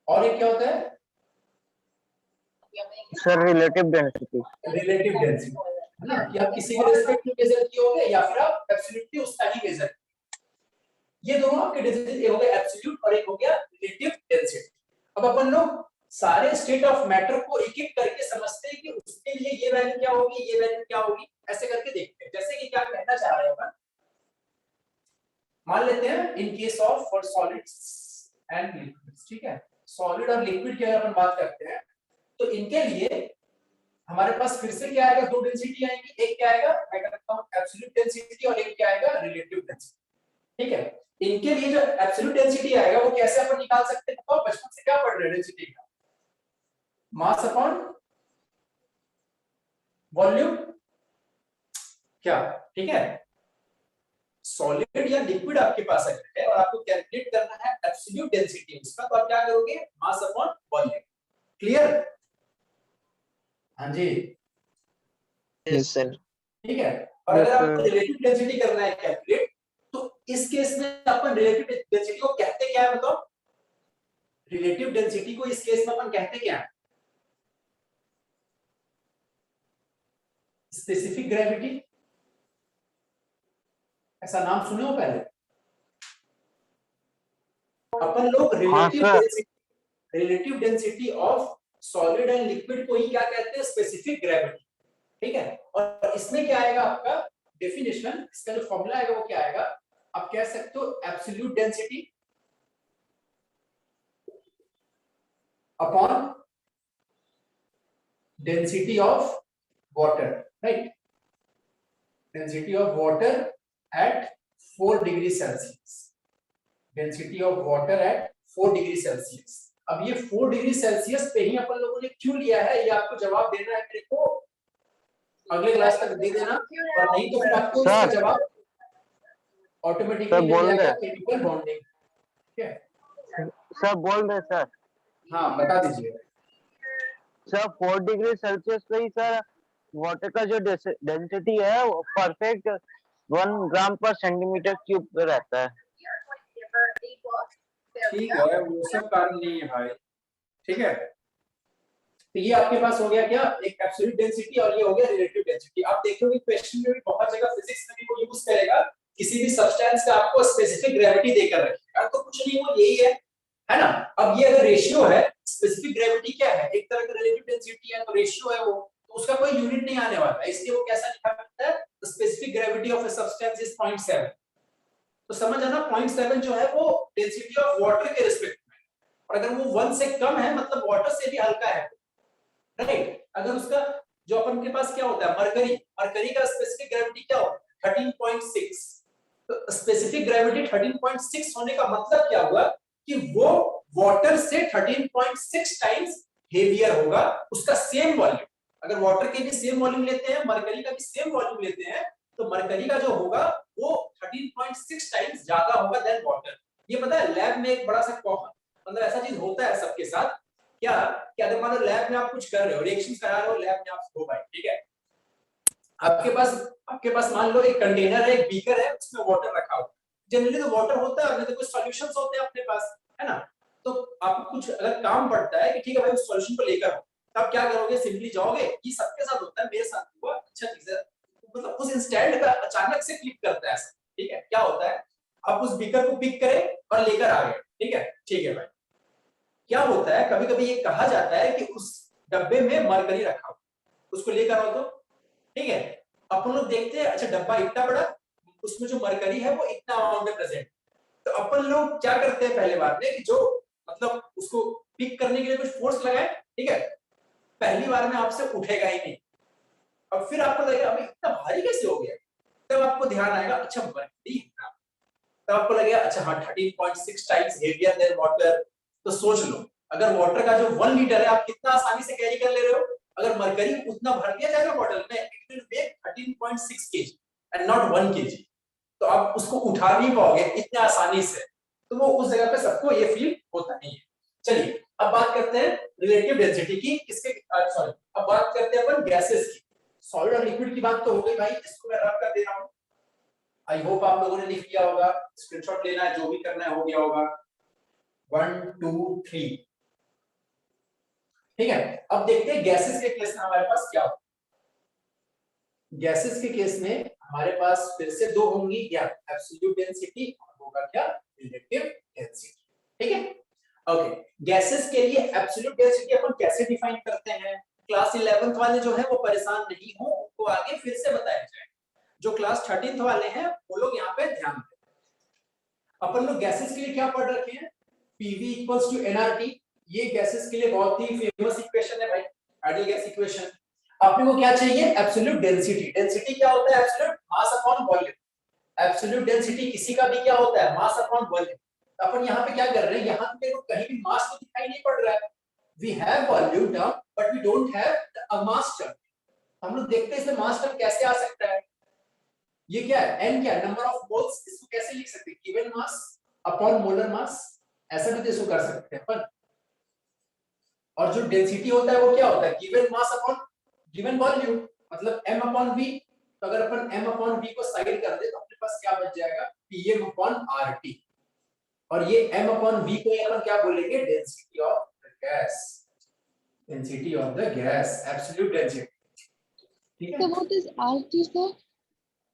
और एक क्या होता है sir relative density. Relative density, है ना, कि आप किसी के रिस्पेक्ट में मेजर किए या फिर आप एब्सोल्यूटली उसका ही मेजर। ये दोनों आपके डेंसिटी, एक हो गया एब्सोल्यूट और एक हो गया रिलेटिव डेंसिटी। अब अपन लोग सारे स्टेट ऑफ मैटर को एक एक करके समझते हैं कि उसके लिए ये वैल्यू क्या होगी, ये वैल्यू क्या होगी, ऐसे करके देखते हैं। जैसे कि क्या कहना चाह रहे हैं अपन, मान लेते हैं इन case of for solids and liquids, ठीक है, सॉलिड और लिक्विड की अगर अपन बात करते हैं तो इनके लिए हमारे पास फिर से क्या आएगा, दो डेंसिटी आएंगी, एक क्या आएगा मैं कहता हूं एब्सोल्यूट डेंसिटी और एक क्या आएगा रिलेटिव डेंसिटी। ठीक है, इनके लिए जो एब्सोल्यूट डेंसिटी आएगा वो कैसे अपन निकाल सकते हैं, तो बचपन से क्या पढ़ रहे हैं, डेंसिटी का मास अपॉन वॉल्यूम क्या। ठीक है, सॉलिड या लिक्विड आपके पास अगर है और आपको कैलकुलेट करना है एब्सोल्यूट डेंसिटी उसका, तो आप क्या करोगे, मास अपॉन वॉल्यूम। क्लियर? हाँ जी, Yes, sir. ठीक है। और Yes, अगर आपको sir. रिलेटिव डेंसिटी करना है कैलकुलेट, तो इस केस में अपन रिलेटिव डेंसिटी को कहते क्या है बताओ, रिलेटिव डेंसिटी को इस केस में अपन कहते क्या है, स्पेसिफिक ग्रेविटी, ऐसा नाम सुने हो पहले? अपन लोग relative density of solid and liquid को ही क्या कहते हैं, स्पेसिफिक ग्रेविटी। ठीक है, और इसमें क्या आएगा आपका डेफिनेशन, इसका जो फॉर्मूला आएगा वो क्या आएगा, आप कह सकते हो absolute density upon density of water, right, density of water at 4 degree Celsius, density of water at 4 degree Celsius. अब ये 4 डिग्री सेल्सियस पे ही अपन लोगों ने क्यों लिया है, ये आपको जवाब देना है मेरे को, अगले क्लास तक दे देना, और नहीं तो फिर आपको इसका जवाब ऑटोमेटिकली मिल जाएगा, केमिकल बॉन्डिंग। ठीक है सर बोल रहे सर, हाँ बता दीजिए। सर 4 डिग्री सेल्सियस पे ही सर वाटर का जो डेंसिटी है वो परफेक्ट 1 ग्राम पर सेंटीमीटर क्यूब पे रहता है। ठीक है, वो सब कारण नहीं है भाई। ठीक है, तो ये आपके पास हो गया क्या, एक एब्सोल्यूट डेंसिटी और ये हो गया रिलेटिव डेंसिटी। आप देखोगे क्वेश्चन में भी बहुत जगह फिजिक्स में भी वो यूज करेगा, किसी भी सब्सटेंस का आपको स्पेसिफिक ग्रेविटी देकर रखेगा, तो कुछ नहीं, वो यही है ना। अब ये अगर रेशियो है, स्पेसिफिक ग्रेविटी क्या है, एक तरह का रिलेटिव डेंसिटी है, तो रेशियो है वो, तो उसका कोई यूनिट नहीं आने वाला है, इसलिए वो कैसा लिखा जाता है, specific gravity of a substance is 0.7। तो समझ आना 0.7 जो है वो डेंसिटी ऑफ वाटर के रिस्पेक्ट में, और अगर वो 1 से कम है मतलब वाटर से भी हल्का है, राइट। अगर उसका जो अपन के पास क्या होता है, मरकरी, मरकरी का स्पेसिफिक ग्रेविटी क्या होता है 13.6, तो स्पेसिफिक ग्रेविटी 13.6 होने का मतलब क्या हुआ कि वो वाटर से 13.6 टाइम्स हेवियर होगा, उसका सेम वॉल्यूम। अगर वाटर के भी सेम वॉल्यूम लेते हैं, मरकरी का भी सेम वॉल्यूम लेते हैं, तो मरकरी का जो होगा वो 13.6 टाइम्स ज्यादा होगा देन वाटर। ये पता है लैब में एक बड़ा सा कॉमन मतलब ऐसा चीज होता है सबके साथ, क्या कि अगर मान लो लैब में आप कुछ कर रहे हो, रिएक्शंस करा रहे हो लैब में, आप हो भाई, ठीक है, आपके पास मान लो एक कंटेनर है, एक बीकर है, उसमें वाटर रखा हुआ है। जनरली तो वाटर होता है, नहीं तो कुछ सॉल्यूशंस होते हैं अपने पास, है ना। तो आपको कुछ अगर काम पड़ता है कि ठीक है भाई उस सॉल्यूशन को लेकर आओ, तब क्या करोगे, सिंपली जाओगे, ये सबके साथ होता है, मेरे साथ हुआ, अच्छा चीज है, मतलब उस इंस्टेंट का अचानक से क्लिक करता है ऐसा। ठीक है, क्या होता है, आप उस बीकर को पिक करें और लेकर आ गए, ठीक है भाई, क्या होता है कभी कभी ये कहा जाता है कि उस डब्बे में मरकरी रखा हो, उसको लेकर आओ तो, ठीक है, अपन लोग देखते हैं अच्छा डब्बा इतना बड़ा, उसमें जो मरकरी है वो इतना अमाउंट में प्रेजेंट, तो अपन लोग क्या करते हैं पहले बार में कि जो मतलब उसको पिक करने के लिए कुछ फोर्स लगाए, ठीक है, पहली बार में आपसे उठेगा ही नहीं, अब फिर आपको लगेगा अबे इतना भारी कैसे हो गया, तब आपको ध्यान आएगा अच्छा मरकरी, तब आपको लगेगा अच्छा हाँ 13.6 टाइम्स हेवियर देन वाटर। तो सोच लो अगर वाटर का जो 1 लीटर है आप कितना आसानी से कैरी कर ले रहे हो, अगर मरकरी उतना भर दिया जाएगा बॉटल में, it will weigh 13.6 kg and not 1 kg, तो आप उसको उठा नहीं पाओगे इतने आसानी से, तो वो उस जगह पे सबको ये फील होता नहीं है। चलिए अब बात करते हैं रिलेटिव डेंसिटी की, किसके सॉरी, अब बात करते हैं अपन गैसेस की। सॉलिड और लिक्विड की बात तो हो गई भाई, इसको मैं रब कर दे रहा हूं, आई होप आप लोगों ने लिख लिया होगा, स्क्रीनशॉट लेना है, जो भी करना है हो गया होगा, 1 2 3, ठीक है। अब देखते हैं गैसेस के केस में हमारे पास क्या होगा। गैसेस के केस में हमारे पास फिर से दो होंगी, क्या एब्सोल्यूट डेंसिटी और होगा क्या रिलेटिव डेंसिटी, ठीक है। ओके, गैसेस के लिए एब्सोल्यूट डेंसिटी अपन कैसे डिफाइन करते हैं, क्लास 11th वाले जो है वो परेशान नहीं हो, उनको आगे फिर से बताया जाएगा, जो क्लास 13th वाले हैं वो लोग यहाँ पे ध्यान दें। अपन लोग गैसेस के लिए क्या पढ़ रखे हैं, PV इक्वल्स टू nRT, ये गैसेस के लिए बहुत ही फेमस इक्वेशन है भाई, आइडियल गैस इक्वेशन। अपने को क्या चाहिए? Absolute density. डेंसिटी क्या होता है? Absolute mass upon volume. Absolute density किसी का भी क्या होता है? Mass upon volume. अपन यहाँ पे क्या कर रहे हैं, यहाँ पे देखो कहीं भी मास तो दिखाई नहीं पड़ रहा है। We have volume term but we don't have a mass term. हम लोग देखते हैं इसमें मास टर्म कैसे आ सकता है। ये क्या है? n क्या है? Number of moles. इसको कैसे लिख सकते हैं? गिवन मास अपॉन मोलर मास, ऐसा भी तो इसको कर सकते हैं अपन। और जो डेंसिटी होता है वो क्या होता है? Given mass upon given volume, मतलब m अपॉन v। तो अगर अपन m अपॉन v को साइड कर दे तो अपने पास क्या बच जाएगा? pm upon rt। और ये m अपॉन v को अपन क्या बोलेंगे? Density of the gas. Density of the gas, absolute density. ठीक है? So what is RT, sir?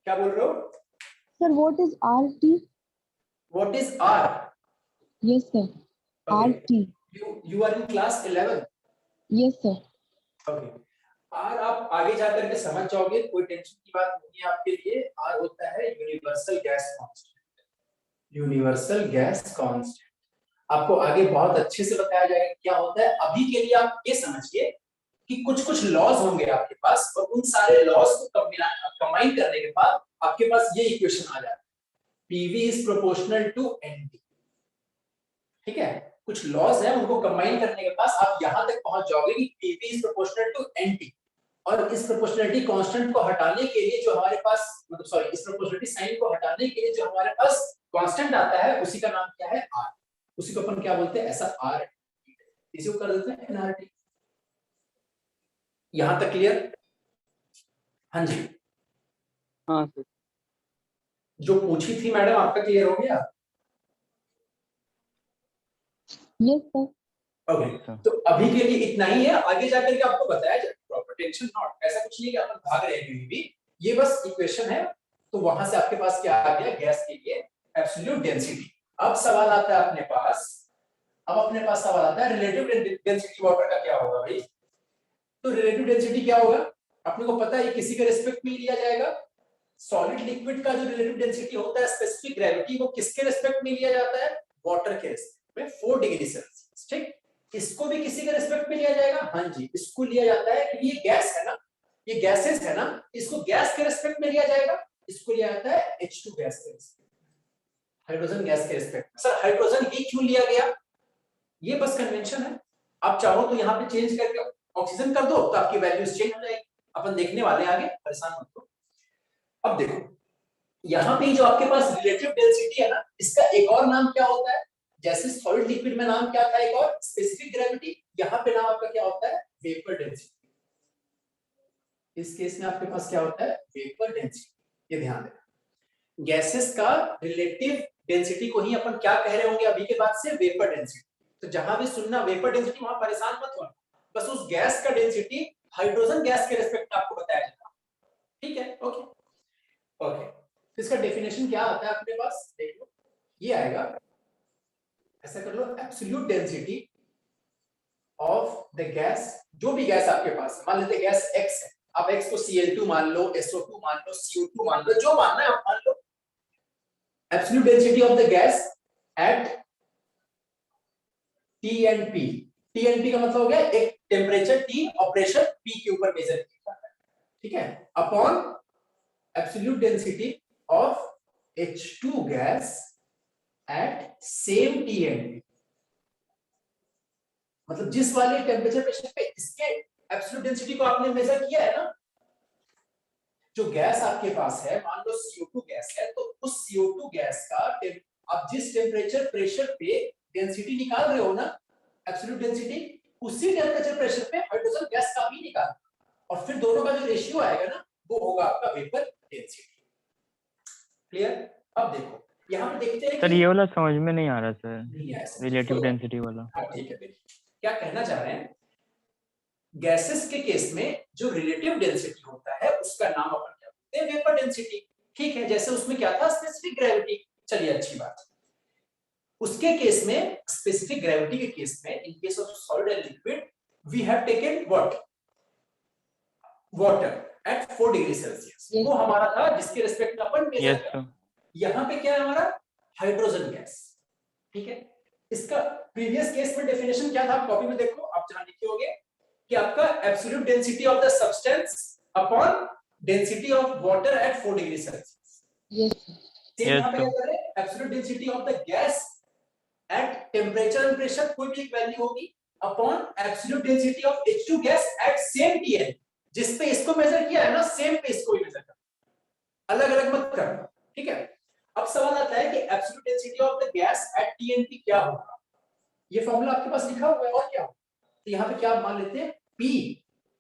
क्या बोल रहे हो? Sir, what is RT? What is r? Yes, sir. Okay. RT. You are in class 11. Yes, sir. Okay. R आप आगे जाकर के समझ जाओगे, कोई टेंशन की बात नहीं है आपके लिए। R होता है universal gas constant. Universal gas constant आपको आगे बहुत अच्छे से बताया जाएगा क्या होता है। अभी के लिए आप ये समझिए कि कुछ कुछ लॉज होंगे आपके पास, और उन सारे लॉज को कंबाइन करने के बाद आपके पास ये इक्वेशन आ जाता है, PV is proportional to NT। ठीक है? कुछ लॉज है, उनको कंबाइन करने के बाद आप यहां तक पहुंच जाओगे कि PV is proportional to NT। और इस प्रोपोर्शनलिटी कांस्टेंट को हटाने के लिए जो हमारे पास, मतलब सॉरी, इस प्रोपोर्शनलिटी साइन को हटाने के लिए जो हमारे पास कांस्टेंट आता है उसी का नाम क्या है? R। उसी को अपन क्या बोलते हैं? ऐसा R, इसी को कर देते हैं NRT। यहां तक क्लियर? हाँ जी। हाँ सर। जो पूछी थी मैडम आपका क्लियर हो गया? Yes, sir. ओके, तो अभी के लिए इतना ही है। आगे जाकर के आपको बताया जाएगा, प्रॉपर टेंशन नॉट। ऐसा कुछ नहीं कि अपन भाग रहे हैं भी, ये बस इक्वेशन है। तो वहां से आपके पास क्या आ गया? गैस के लिए एब्सोल्यूट डेंसिटी। अब सवाल आता है अपने पास, सवाल आता है रिलेटिव डेंसिटी वाटर का क्या होगा भाई? तो रिलेटिव डेंसिटी क्या होगा? अपने को पता है ये किसी के रिस्पेक्ट में लिया जाएगा। सॉलिड लिक्विड का जो रिलेटिव डेंसिटी होता है, स्पेसिफिक ग्रेविटी, वो किसके रिस्पेक्ट में लिया जाता है? वाटर के रिस्पेक्ट में, 4 डिग्री सेल्सियस। ठीक, इसको भी किसी के रिस्पेक्ट में लिया जाएगा। हाँ जी, इसको लिया जाता है क्योंकि ये गैस है ना, ये गैसेस है ना, इसको गैस के रिस्पेक्ट में लिया जाएगा। इसको लिया जाता है H2 गैस के रिस्पेक्ट, हाइड्रोजन गैस के रिस्पेक्ट में। सर हाइड्रोजन ही क्यों लिया गया? ये बस कन्वेंशन है। आप चाहो तो यहाँ पे चेंज करके ऑक्सीजन कर दो तो आपकी वैल्यूज चेंज हो जाएगी। अपन देखने वाले हैं आगे, परेशान मत हो। अब देखो यहाँ पे जो आपके पास रिलेटिव डेंसिटी है ना, इसका एक और नाम क्या होता है? जैसे सॉलिड लिक्विड में नाम क्या था एक और? Specific gravity. यहाँ पे नाम आपका क्या होता है? Vapour density. इस केस में आपके पास क्या होता है? Vapour density. ये ध्यान देना, गैसेस का रिलेटिव डेंसिटी को ही अपन क्या कह रहे होंगे अभी के बाद से? Vapour density. तो जहां भी सुनना वेपर डेंसिटी, वहां परेशान मत होना, बस उस गैस का डेंसिटी हाइड्रोजन गैस के रिस्पेक्ट में आपको बताया जाएगा। ठीक है? Okay okay. इसका डेफिनेशन क्या आता है अपने पास? देख लो, ये आएगा, ऐसा कर लो, absolute density of the gas, जो भी गैस आपके पास है। मान लेते हैं गैस X है, आप X को Cl2 मान लो, SO2 मान लो, CO2 मान लो, जो मानना है आप मान लो। Absolute density of the gas at T and P। T and P का मतलब हो गया एक टेम्परेचर T और प्रेशर P के ऊपर मेजर किया जाता है। ठीक है? Upon absolute density of H2 gas at same T and P। मतलब जिस वाले टेम्परेचर प्रेशर पे इसके एब्सोल्यूट डेंसिटी को आपने मेजर किया है ना, जो गैस आपके पास है, मान लो CO2 गैस है, तो उस CO2 गैस का आप जिस टेम्परेचर प्रेशर पे डेंसिटी निकाल रहे हो ना, एब्सोल्यूट डेंसिटी, उसी टेम्परेचर प्रेशर पे हाइड्रोजन गैस का भी निकाल, और फिर दोनों का जो रेशियो आएगा ना, वो होगा आपका वेपर डेंसिटी। क्लियर? अब देखो यहाँ पे देखते हैं सर ये वाला समझ में नहीं आ रहा सर, रिलेटिव कि डेंसिटी वाला। ठीक है, क्या कहना चाह रहे हैं? गैसेस के केस में जो रिलेटिव डेंसिटी होता है उसका नाम अपन क्या बोलते हैं? Vapour density. ठीक है? जैसे उसमें क्या था? Specific gravity. चलिए अच्छी बात। उसके केस में, स्पेसिफिक ग्रेविटी के केस में, in case of solid and liquid, we have taken what? Water at 4 degree Celsius. Yes. वो हमारा था जिसके रिस्पेक्ट में अपन मेजर यस कर। सर। यहाँ पे क्या है हमारा? Hydrogen gas. ठीक है? इसका प्रीवियस केस में डेफिनेशन क्या था, आप कॉपी में देखो, आप जहां लिखे होगे कि आपका absolute density of the substance upon density of water at 4 degree Celsius. Yes. Same Yes, यहां पे sir. क्या कर रहे हैं, absolute density of the gas at temperature and pressure, कोई भी एक वैल्यू होगी, upon absolute density of H2 gas at same TN, जिस पे इसको मेजर किया है ना, सेम पे इसको भी मेजर करना, अलग अलग मत करना, ठीक है। अब सवाल आता है कि absolute density of the gas eight TNT क्या होगा। ये फॉर्मूला आपके पास लिखा हुआ है और क्या, तो यहाँ पे क्या मान लेते हैं, P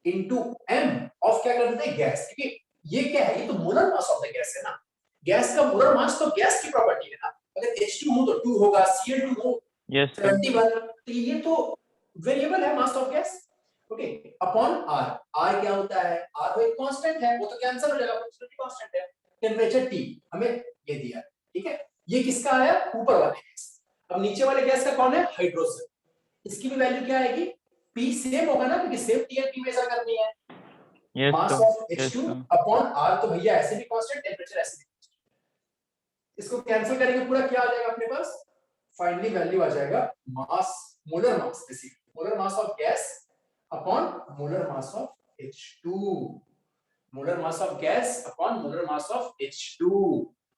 into M ऑफ क्या कर देते हैं, गैस, क्योंकि ये क्या है, ये तो molar mass of the gas है ना, गैस का मोलर मास तो गैस की प्रॉपर्टी है ना, अगर H2 हो तो 2 होगा, Cl2 हो Yes, sir. 71, तो ये तो वेरिएबल है मास of gas, okay, upon R। R क्या होता है, R वो एक कांस्टेंट है, वो तो कैंसिल हो जाएगा, कांस्टेंट है। टेम्परेचर T हमें ये दिया, ठीक है, ये किसका आया, ऊपर वाले गैस। अब नीचे वाले गैस का कौन है, हाइड्रोजन, इसकी भी वैल्यू क्या आएगी, P सेम होगा ना, क्योंकि सेम TNT मेजर करनी है, Yes, mass sir. Of Yes, H2 sir. Upon R, तो भैया ऐसे भी कांस्टेंट, टेम्परेचर ऐसे भी कांस्टेंट, इसको कैंसिल करेंगे, पूरा क्या आ जाएगा अपने पास, फाइनली वैल्यू आ जाएगा mass, molar mass, basically molar mass of gas upon molar mass of H2, molar mass of gas upon molar mass of H2।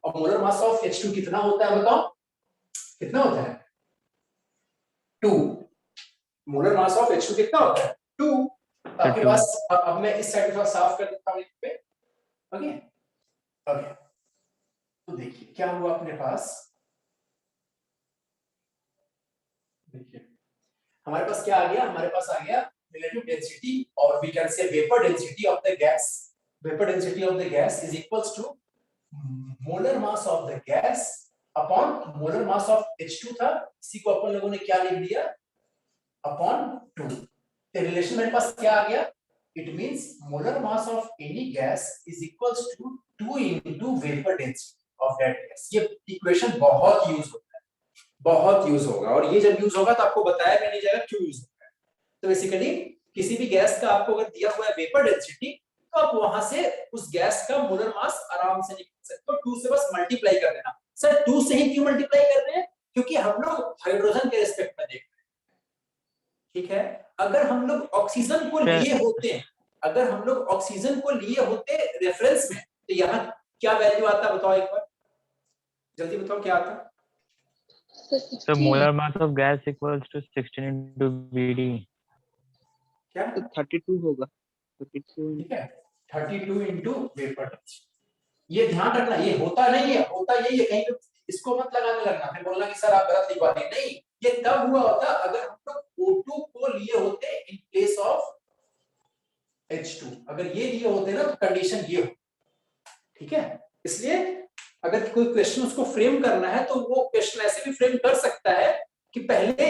और मोलर मास ऑफ H2 कितना होता है बताओ, कितना होता है, 2। मोलर मास ऑफ H2 कितना होता है, 2। आपके 2. पास अब मैं इस साइड थोड़ा साफ कर देता हूं पे, ओके ओके, तो देखिए क्या हुआ अपने पास, देखिए हमारे पास क्या आ गया, हमारे पास आ गया रिलेटिव डेंसिटी, और we can say vapour density of the gas, vapour density of the gas is equals to molar mass of the gas upon molar mass of H2 था, इसी को अपन लोगों ने क्या लिख दिया, अपॉन 2। तो रिलेशन मेरे पास क्या आ गया, it means molar mass of any gas is equals to 2 into vapour density of that gas. ये इक्वेशन बहुत यूज होता है, बहुत यूज होगा, और ये जब यूज होगा तो आपको बताया भी नहीं जाएगा क्यों यूज होता है। तो बेसिकली किसी भी गैस का आपको अगर दिया हुआ है वेपर डेंसिटी, तो आप वहां से उस गैस का मोलर मास आराम से निकाल सकते हो, 2 से बस मल्टीप्लाई कर देना। सर 2 से ही क्यों मल्टीप्लाई कर रहे हैं, क्योंकि हम लोग हाइड्रोजन के रिस्पेक्ट में देख रहे हैं, ठीक है। अगर हम लोग ऑक्सीजन को लिए होते हैं, अगर हम लोग ऑक्सीजन को लिए होते रेफरेंस में, तो यहाँ क्या वैल्यू आता, बताओ एक बार, जल्दी बताओ क्या आता। So So 16. molar mass of gas equals to 16 into VD. क्या, तो 32 होगा, 32 ठीक है, 32 इंटू वेपर डेंसिटी। ये ध्यान रखना, ये होता नहीं है, होता यही है, कहीं पे इसको मत लगाने लगना फिर बोलना कि सर आप गलत लिखवा दिए, नहीं, ये तब हुआ होता अगर हम लोग O2 को लिए होते इन प्लेस ऑफ H2, अगर ये लिए होते ना तो कंडीशन ये हो, ठीक है। इसलिए अगर कोई क्वेश्चन उसको फ्रेम करना है तो वो क्वेश्चन ऐसे भी फ्रेम कर सकता है कि पहले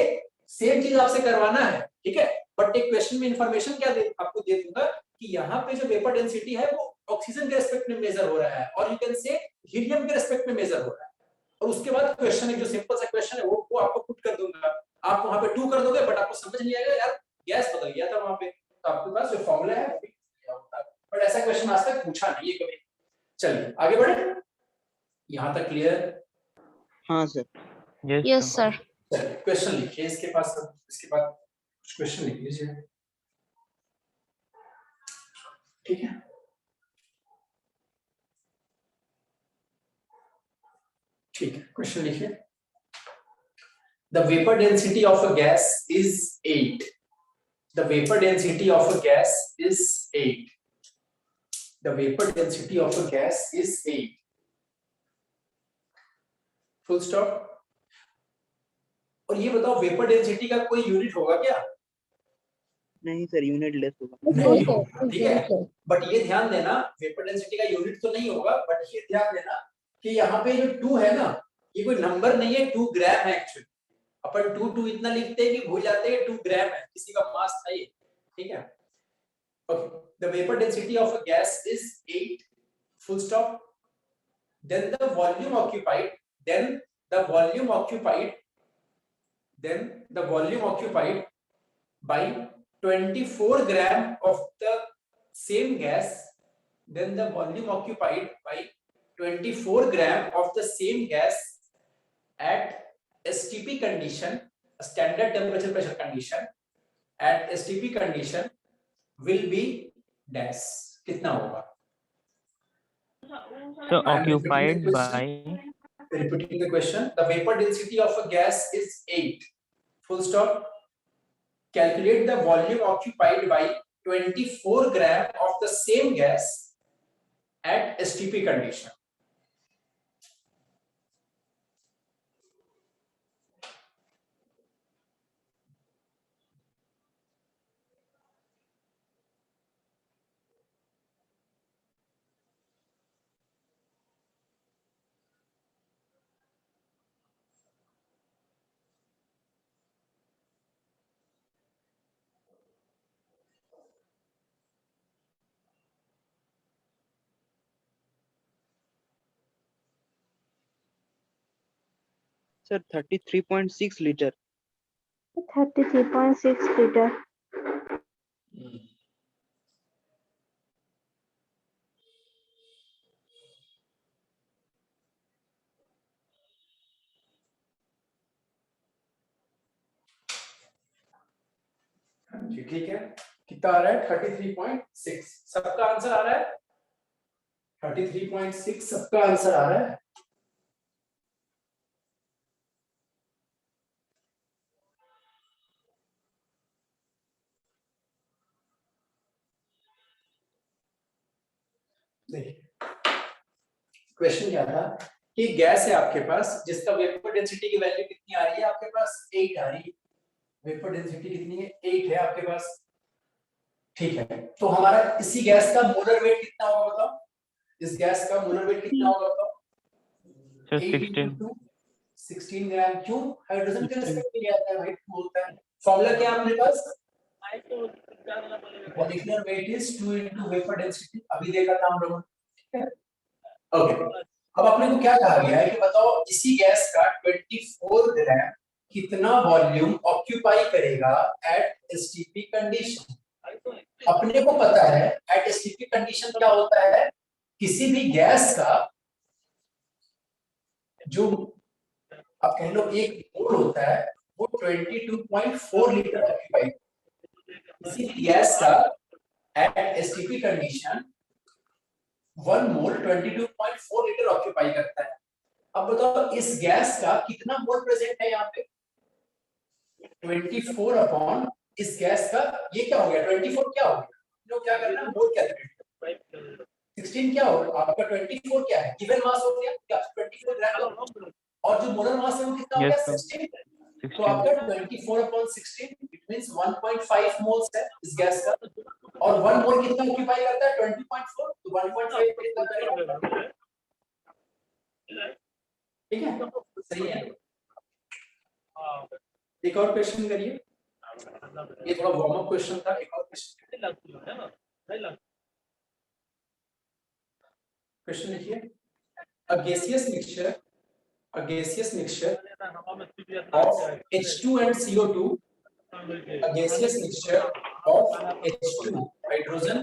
सेम चीज आपसे करवाना है, ठीक है, बट एक क्वेश्चन में इंफॉर्मेशन क्या आपको दे दूंगा कि यहाँ पे जो वेपर डेंसिटी है वो ऑक्सीजन के रेस्पेक्ट में मेजर हो रहा है, और यू कैन से हीलियम के रेस्पेक्ट में मेजर हो रहा है, और उसके बाद क्वेश्चन है जो सिंपल सा क्वेश्चन है वो आपको पुट कर दूंगा, आप वहां पे 2 कर दोगे, बट आपको समझ नहीं आएगा यार गैस बदल गया था वहां पे, तो आपके पास जो फॉर्मूला है वो भी होता है, बट ऐसा क्वेश्चन आज तक पूछा नहीं है कभी। चलिए आगे बढ़े, यहाँ तक क्लियर, हाँ सर। Yes, sir. चलिए क्वेश्चन लिखिए इसके पास, इसके बाद कुछ क्वेश्चन लिख लीजिए, ठीक है। ठीक है, क्वेश्चन लिखिए, the vapour density of a gas is 8, the vapour density of a gas is 8, the vapour density of a gas is 8, full stop. और ये बताओ वेपर डेंसिटी का कोई यूनिट होगा क्या, नहीं सर, यूनिट लेस होगा। नहीं sir. होगा, ठीक है, बट ये ध्यान देना वेपर डेंसिटी का यूनिट तो नहीं होगा, बट ये ध्यान देना कि यहाँ पे जो 2 है ना, ये कोई नंबर नहीं है, 2 ग्राम है एक्चुअली, अपन 2 इतना लिखते हैं कि भूल जाते हैं 2 ग्राम है, किसी का मास था ये, ठीक है। Okay, the vapour density of a gas is 8, full stop, then the volume occupied, then the volume occupied by 24 gram of the same gas, then the volume occupied by 24 gram of the same gas at STP condition standard temperature pressure condition at STP condition will be dash. कितना होगा? So I am occupied repeating the by question. Repeating the question. The vapor density of a gas is 8. Full stop. Calculate the volume occupied by 24 gram of the same gas at STP condition. Sir 33.6 litre 33.6 liter. जी ठीक है, कितना आ रहा है? 33.6. सबका आंसर आ रहा है? 33.6 सबका आंसर आ रहा है? क्वेश्चन क्या था कि गैस है आपके पास जिसका वेपर डेंसिटी की वैल्यू कितनी आ रही है? आपके पास 8 आ रही है. वेपर डेंसिटी कितनी है? 8 है आपके पास. ठीक है, तो हमारा इसी गैस का मोलर वेट कितना होगा बताओ? इस गैस का मोलर वेट कितना होगा बताओ? so 8 16 into 16 ग्राम. क्यों? हाइड्रोजन के रेस्पेक्ट में क्या आता है? वेट बोलता है. फॉर्मूला क्या है अपने पास? Molecular weight is 2 into vapour density. अभी देखा था हम लोगों ने. ठीक है, ओके. अब अपने को क्या कहा गया है कि बताओ इसी गैस का 24 ग्राम कितना वॉल्यूम ऑक्यूपाई करेगा एट एसटीपी कंडीशन. अपने को पता है एट एसटीपी कंडीशन क्या होता है? किसी भी गैस का जो आप कह लो एक मोल होता है वो 22.4 लीटर ऑक्यूपाई. किसी भी गैस का एट एसटीपी कंडीशन 1 मोल 22.4 लीटर ऑक्यूपाई करता है. अब बताओ इस गैस का कितना मोल प्रेजेंट है यहाँ पे? 24 अपॉन इस गैस का, ये क्या हो गया? 24 क्या हो गया? लोग क्या करना है? मोल कैलकुलेट. 16 क्या होगा आपका? 24 क्या है? गिवन मास हो गया क्या? 24 ग्राम. और जो मोलर मास है वो कितना हो Yes, गया? sir. 16. तो आपका 24 अपॉन 16 इट मींस 1.5 मोल्स है इस गैस का. और 1 मोल कितना ऑक्यूपाई करता है? 20.4. तो 1.5 कितना करेगा? ठीक है, सही है. एक और क्वेश्चन करिए. ये थोड़ा वार्म अप क्वेश्चन था. एक और क्वेश्चन लिखिए. A gaseous mixture of H2 and CO2. A gaseous mixture of H2 hydrogen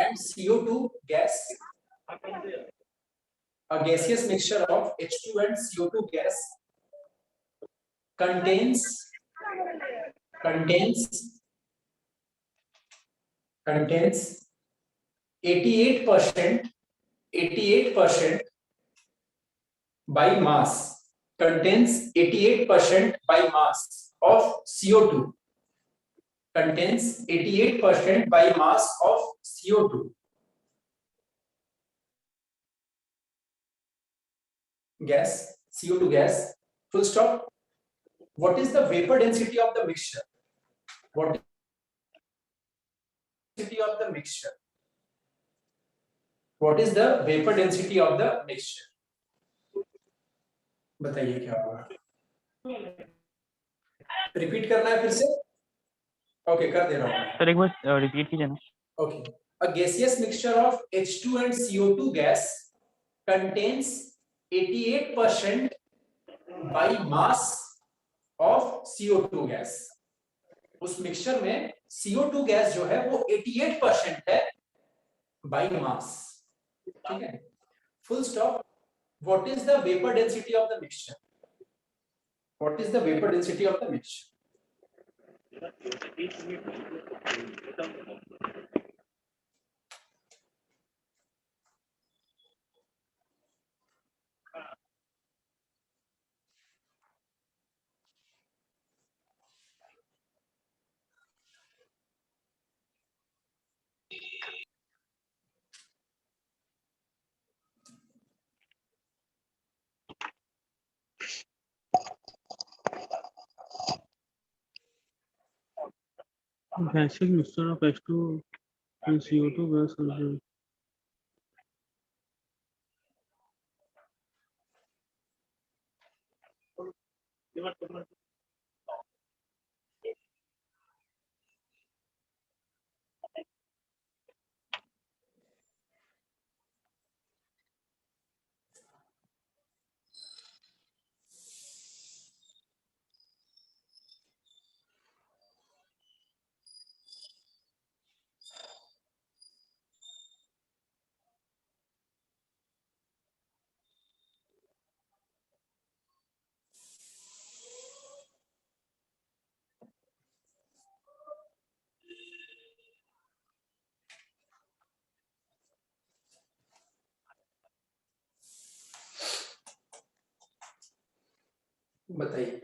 and CO2 gas. A gaseous mixture of H2 and CO2 gas contains 88% by mass, contains 88% by mass of CO2, contains 88% by mass of CO2. Gas, CO2 gas, full stop. What is the vapor density of the mixture? What is the density of the mixture? What is the vapor density of the mixture? बताइए क्या होगा? रिपीट करना है फिर से? ओके, कर दे रहा हूँ. सर एक बार रिपीट कीजिए ना. Okay. A gaseous mixture of H2 and CO2 gas contains 88% by mass of CO2 gas. उस मिक्सचर में CO2 गैस जो है वो 88% है by mass. ठीक है. Full stop. What is the vapor density of the mixture? What is the vapor density of the mixture? basic mixture of H2 and CO2 gas solution. बताइए।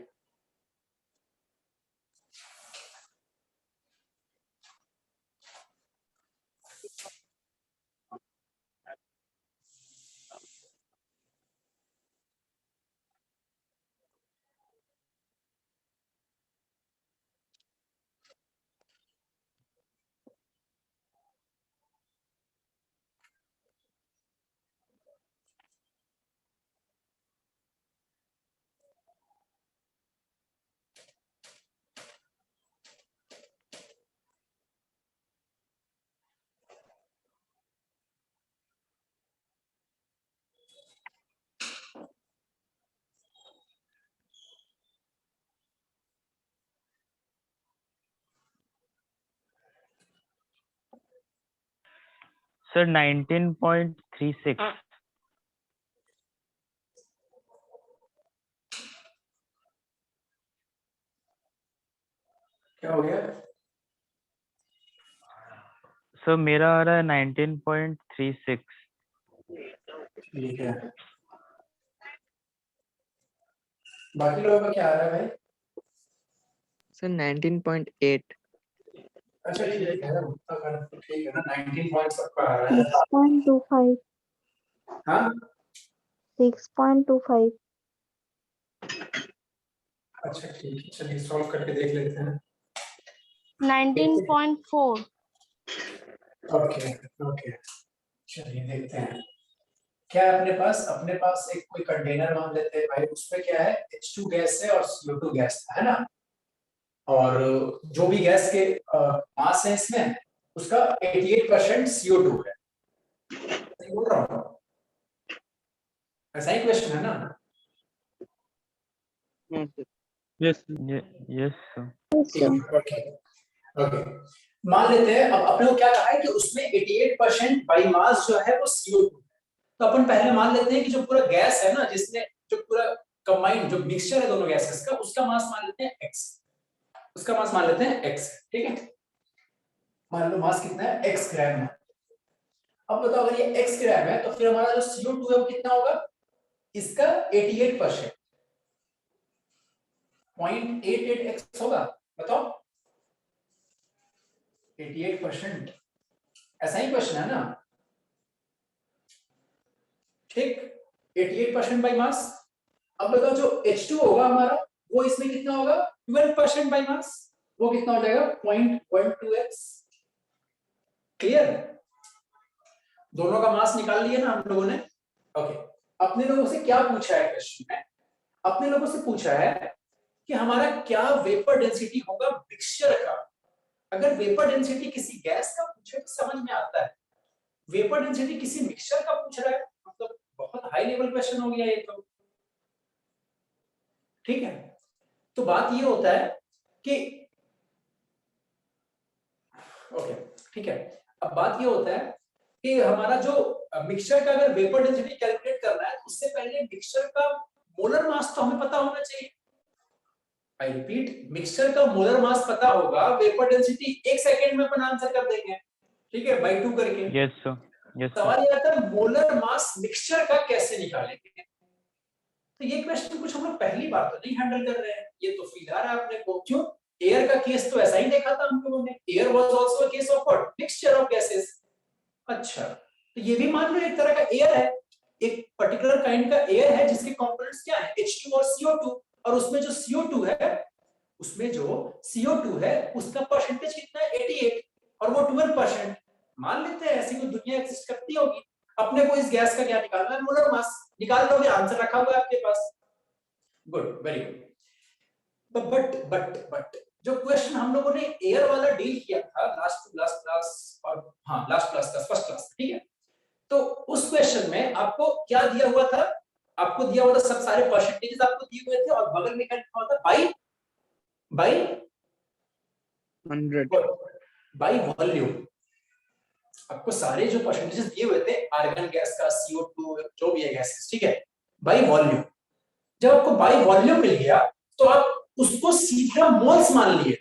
सर 19.36। क्या हो गया? सर मेरा आ रहा है 19.36। ठीक है, बाकी लोगों का क्या आ रहा है भाई? सर 19.8। अच्छा ठीक है, उतना कर ठीक है ना, 19 पॉइंट सबका आ रहा है। 6.25 हाँ 6.25 अच्छा ठीक है, चलिए सॉल्व करके देख लेते हैं। 19.4 ओके ओके, चलिए देखते हैं क्या है अपने पास। अपने पास एक कोई कंटेनर मान लेते हैं भाई, उसमें क्या है, H2 गैस है और CO2 गैस है ना, और जो भी गैस के मास है इसमें, उसका 88% CO2 है। सही बोल रहा हूँ? ऐसा ही क्वेश्चन है ना? Yes. Yes sir. Okay okay, मान लेते हैं अब अपने को क्या कहा है कि उसमें 88% बाई मास जो है वो CO2 है। तो अपन पहले मान लेते हैं कि जो पूरा गैस है ना, जिसने जो पूरा कंबाइंड जो मिक्सचर है दोनों गैसेस का, उसका मास मान लेते हैं x, उसका मास मान लेते हैं x, ठीक है। मान लो मास कितना है, x ग्राम है। अब बताओ अगर ये x ग्राम है तो फिर हमारा जो CO2 है वो कितना होगा, इसका 88%, 0.88x होगा। बताओ 88%, ऐसा ही क्वेश्चन है ना, ठीक। 88% बाई मास। अब बताओ जो H2 होगा हमारा, वो इसमें कितना होगा, 12% बाई मास, वो कितना हो जाएगा 0.12x। क्लियर? दोनों का मास निकाल लिया ना हम लोगों ने। ओके, अपने लोगों से क्या पूछा है क्वेश्चन में, अपने लोगों से पूछा है कि हमारा क्या वेपर डेंसिटी होगा मिक्सचर का। अगर वेपर डेंसिटी किसी गैस का पूछे तो समझ में आता है, वेपर डेंसिटी किसी मिक्सचर का पूछ रहा है, मतलब बहुत हाई लेवल क्वेश्चन हो गया ये तो, ठीक है। तो बात ये होता है कि ओके ठीक है, अब बात ये होता है कि हमारा जो मिक्सचर का अगर वेपर डेंसिटी कैलकुलेट करना है तो उससे पहले मिक्सचर का मोलर मास तो हमें पता होना चाहिए। आई रिपीट, मिक्सचर का मोलर मास पता होगा, वेपर डेंसिटी 1 सेकंड में अपन आंसर कर देंगे, ठीक है, बाई 2 करके। Yes sir, yes sir. सवाल ये आता है मोलर मास मिक्सचर का कैसे निकालेंगे। तो ये क्वेश्चन कुछ हम लोग पहली बार तो नहीं हैंडल कर रहे हैं, ये तो फील आ रहा है आपने को। क्यों? एयर का केस तो ऐसा ही देखा था हम लोगों ने, air was also a case of what, mixture of gases. अच्छा, तो ये भी मान लो एक तरह का एयर है, एक पर्टिकुलर काइंड का एयर है जिसके कंपोनेंट्स क्या है, H2 और CO2, और उसमें जो CO2 है, उसमें जो CO2 है उसका परसेंटेज कितना है, 88, और वो 12%। मान लेते हैं ऐसी कोई दुनिया एग्जिस्ट करती होगी। अपने को इस गैस का क्या निकालना है, मोलर मास। निकाल दोगे, आंसर रखा हुआ है आपके पास। Good, very good. बट जो क्वेश्चन हम लोगों ने एयर वाला डील किया था लास्ट क्लास, और हाँ लास्ट क्लास का फर्स्ट क्लास, ठीक है, तो उस क्वेश्चन में आपको क्या दिया हुआ था, आपको दिया हुआ था सब सारे परसेंटेजेस आपको दिए हुए थे, और बगल में क्या लिखा हुआ था, बाई 100. By volume. आपको सारे जो परसेंटेजेस दिए हुए थे आर्गन गैस का, CO2, जो भी है गैसेस, ठीक है, बाई वॉल्यूम। जब आपको बाई वॉल्यूम मिल गया तो आप उसको सीधा मोल्स मान लिए।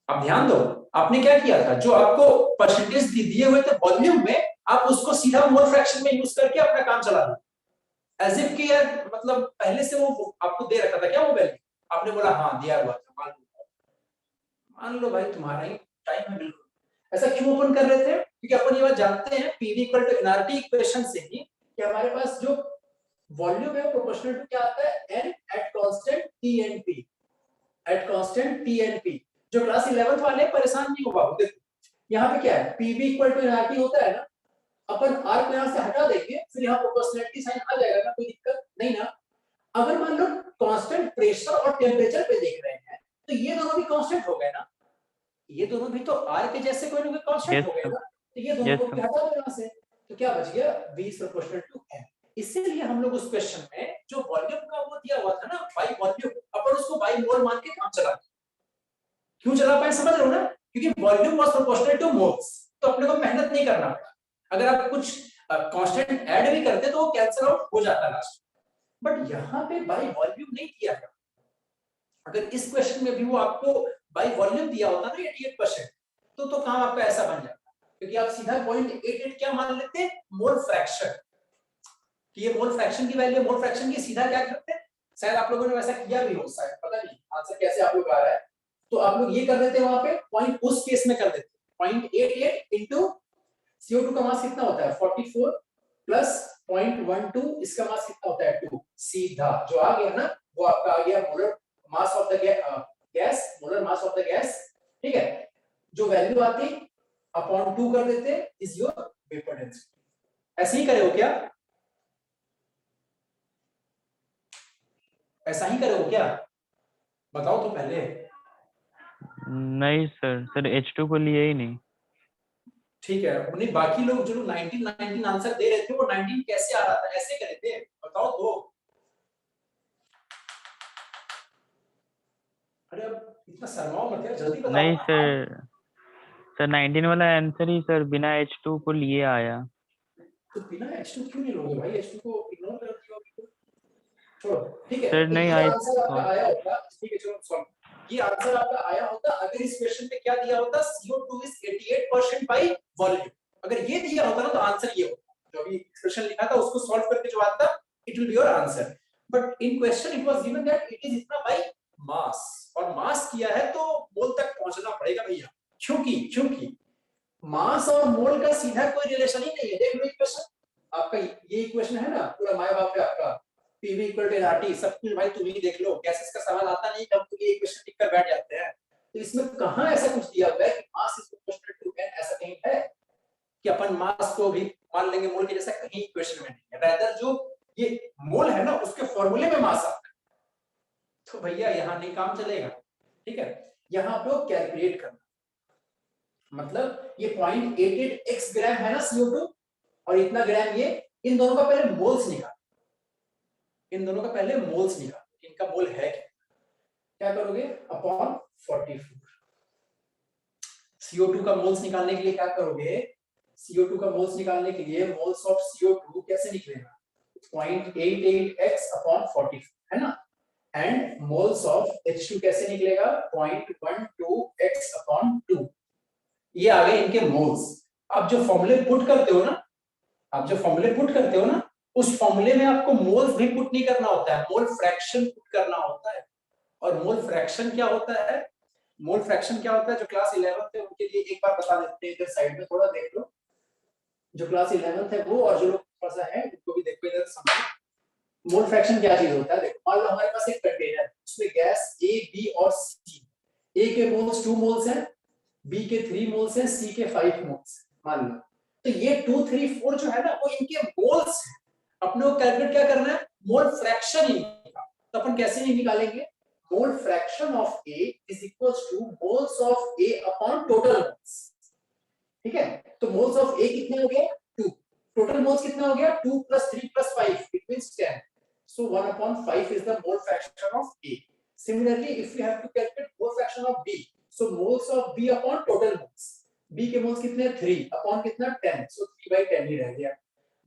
आप ध्यान दो, आपने क्या किया था, जो आपको परसेंटेज दिए हुए थे वॉल्यूम में, आप उसको सीधा मोल फ्रैक्शन में यूज करके अपना काम चला दिया, एज इफ कि यार मतलब पहले से वो आपको दे रखा था क्या वो वैल्यू, आपने बोला हाँ दिया हुआ था, मान लो भाई तुम्हारा ही टाइम है बिल्कुल। ऐसा क्यों अपन कर रहे थे, क्योंकि अपन ये बात जानते हैं PV equal to NRT equation से ही, कि हमारे पास जो वॉल्यूम है प्रोपोर्शनल टू क्या आता है, n at constant TNP, at constant TNP। जो क्लास 11th वाले परेशान नहीं होगा, देखो यहाँ पे क्या है, PV इक्वल टू एनआरटी होता है ना, अपन r को यहाँ से हटा देंगे, फिर यहाँ प्रोपोर्शनलिटी साइन आ जाएगा ना, कोई दिक्कत नहीं ना। अगर मान लो कांस्टेंट प्रेशर और टेम्परेचर पे देख रहे हैं, तो ये दोनों भी कांस्टेंट हो गए ना, ये दोनों भी तो R के जैसे कोई ना कोई कांस्टेंट हो गए ना, तो ये दोनों को भी हटा दो यहाँ से, तो क्या बच गया, V is proportional to M। इसीलिए हम लोग उस क्वेश्चन में जो वॉल्यूम का वो दिया हुआ था ना, बाई वॉल्यूम, अपन उसको बाई मोल मान के काम चला। क्यों चला पाए समझ रहे हो ना, क्योंकि volume was proportional two moles, तो अपने को मेहनत नहीं करना पड़ा। अगर आप कुछ कांस्टेंट ऐड भी करते तो वो कैंसिल आउट हो जाता लास्ट, बट यहाँ पे बाई वॉल्यूम नहीं किया गया। अगर इस क्वेश्चन में भी वो आपको बाई वॉल्यूम दिया होता ना 88%, तो काम आपका ऐसा बन जाता, क्योंकि आप सीधा 0.88 क्या मान लेते, मोल फ्रैक्शन। कि ये मोल फ्रैक्शन की वैल्यू, मोल फ्रैक्शन की सीधा क्या करते हैं, शायद आप लोगों ने वैसा किया भी हो, शायद पता नहीं आंसर कैसे आप लोग आ रहा है, तो आप लोग ये कर देते हैं वहां पे पॉइंट, उस केस में कर देते 0.88 इनटू CO2 का मास कितना होता है 44 प्लस 0.12, इसका मास कितना होता है 2, सीधा जो आ गया ना वो आपका आ गया molar mass of the gas, molar mass of the gas, ठीक है। जो वैल्यू आती अपॉन 2 कर देते इज योर वेपर डेंसिटी। ऐसे ही करे हो क्या, ऐसा ही करे हो क्या, बताओ तो पहले। नहीं सर H2 को लिए ही नहीं। ठीक है, उन्हें बाकी लोग जो 19 आंसर दे रहे थे वो 19 कैसे आ रहा था, ऐसे करे थे, बताओ तो। अरे अब इतना शर्माओ मत यार, जल्दी बताओ। नहीं सर 19 वाला आंसर ही सर बिना H2 को लिए आया। तो बिना H2 क्यों नहीं लोगे भाई, H2 को इग्नोर कर दिया बिल्कुल, छोड़ो, ठीक है। सर तो नहीं ये आई आंसर आपका आया होता, ठीक है चलो सॉल्व, ये आंसर आपका आया होता अगर इस क्वेश्चन में क्या दिया होता, CO2 is 88% बाय वॉल्यूम। अगर ये दिया होता ना तो आंसर ये होता, जो अभी एक्सप्रेशन लिखा था उसको सॉल्व करके जो आता it will be your answer, but in question it was given that it is इतना बाय मास, और मास किया है तो मोल तक पहुंचना पड़ेगा भैया, क्योंकि मास और मोल का सीधा कोई रिलेशन ही नहीं है। देख लो इक्वेशन, आपका ये इक्वेशन है ना पूरा माय बाप है आपका, PV इक्वल टू nRT, सब कुछ भाई तुम ही देख लो, गैसेस का सवाल आता नहीं कब तो ये इक्वेशन लिख कर बैठ जाते हैं। तो इसमें कहां ऐसा कुछ दिया हुआ है कि mass is proportional to n, ऐसा कहीं है कि अपन मास को भी मान लेंगे मोल के जैसा, कहीं इक्वेशन में नहीं है। रादर जो ये मोल है ना उसके फॉर्मूले में मास आता है, तो भैया यहाँ नहीं काम चलेगा, ठीक है। यहाँ पे कैलकुलेट करना, मतलब ये 0.88x ग्राम है ना CO2 और इतना ग्राम ये, इन दोनों का पहले मोल्स निकाल, इन दोनों का पहले मोल्स निकाल, इनका मोल है क्या करोगे अपॉन 44। CO2 का मोल्स निकालने के लिए क्या करोगे, CO2 का मोल्स निकालने के लिए मोल्स ऑफ CO2 कैसे निकलेगा 0.88x अपॉन 44 है ना, एंड मोल्स ऑफ H2 कैसे निकलेगा 0.12x अपॉन 2। ये आ गए इनके मोल्स। आप जो फॉर्मूले पुट करते हो ना, उस फॉर्मूले में आपको मोल्स भी पुट नहीं करना होता है, मोल फ्रैक्शन पुट करना होता है। और मोल फ्रैक्शन क्या होता है, जो क्लास 11th है उनके लिए एक बार बता देते हैं, इधर साइड में थोड़ा देख लो, जो क्लास 11th है वो, और जो लोग थोड़ा सा है उनको भी देखो, इधर समझो मोल फ्रैक्शन क्या चीज होता है। देखो मान लो हमारे पास एक कंटेनर है, उसमें गैस A, B और C, A के मोल्स 2 मोल्स हैं, B के 3 मोल्स हैं, C के 5 मोल्स मान लो। तो ये 2, 3, 4 जो है ना वो इनके मोल्स हैं। अपने को कैलकुलेट क्या करना है, मोल फ्रैक्शन ही। तो अपन कैसे नहीं निकालेंगे, mole fraction of A is equals two moles of A upon total moles. ठीक है, तो मोल्स ऑफ A कितने हो गए 2, टोटल मोल्स कितना हो गया 2 + 3 + 5 it means 10, so 1/5 is the mole fraction of A. Similarly, if we have to calculate mole fraction of B, so moles of B upon total moles, B के मोल्स कितने 3 अपॉन कितना 10, so 3/10 ही रह गया।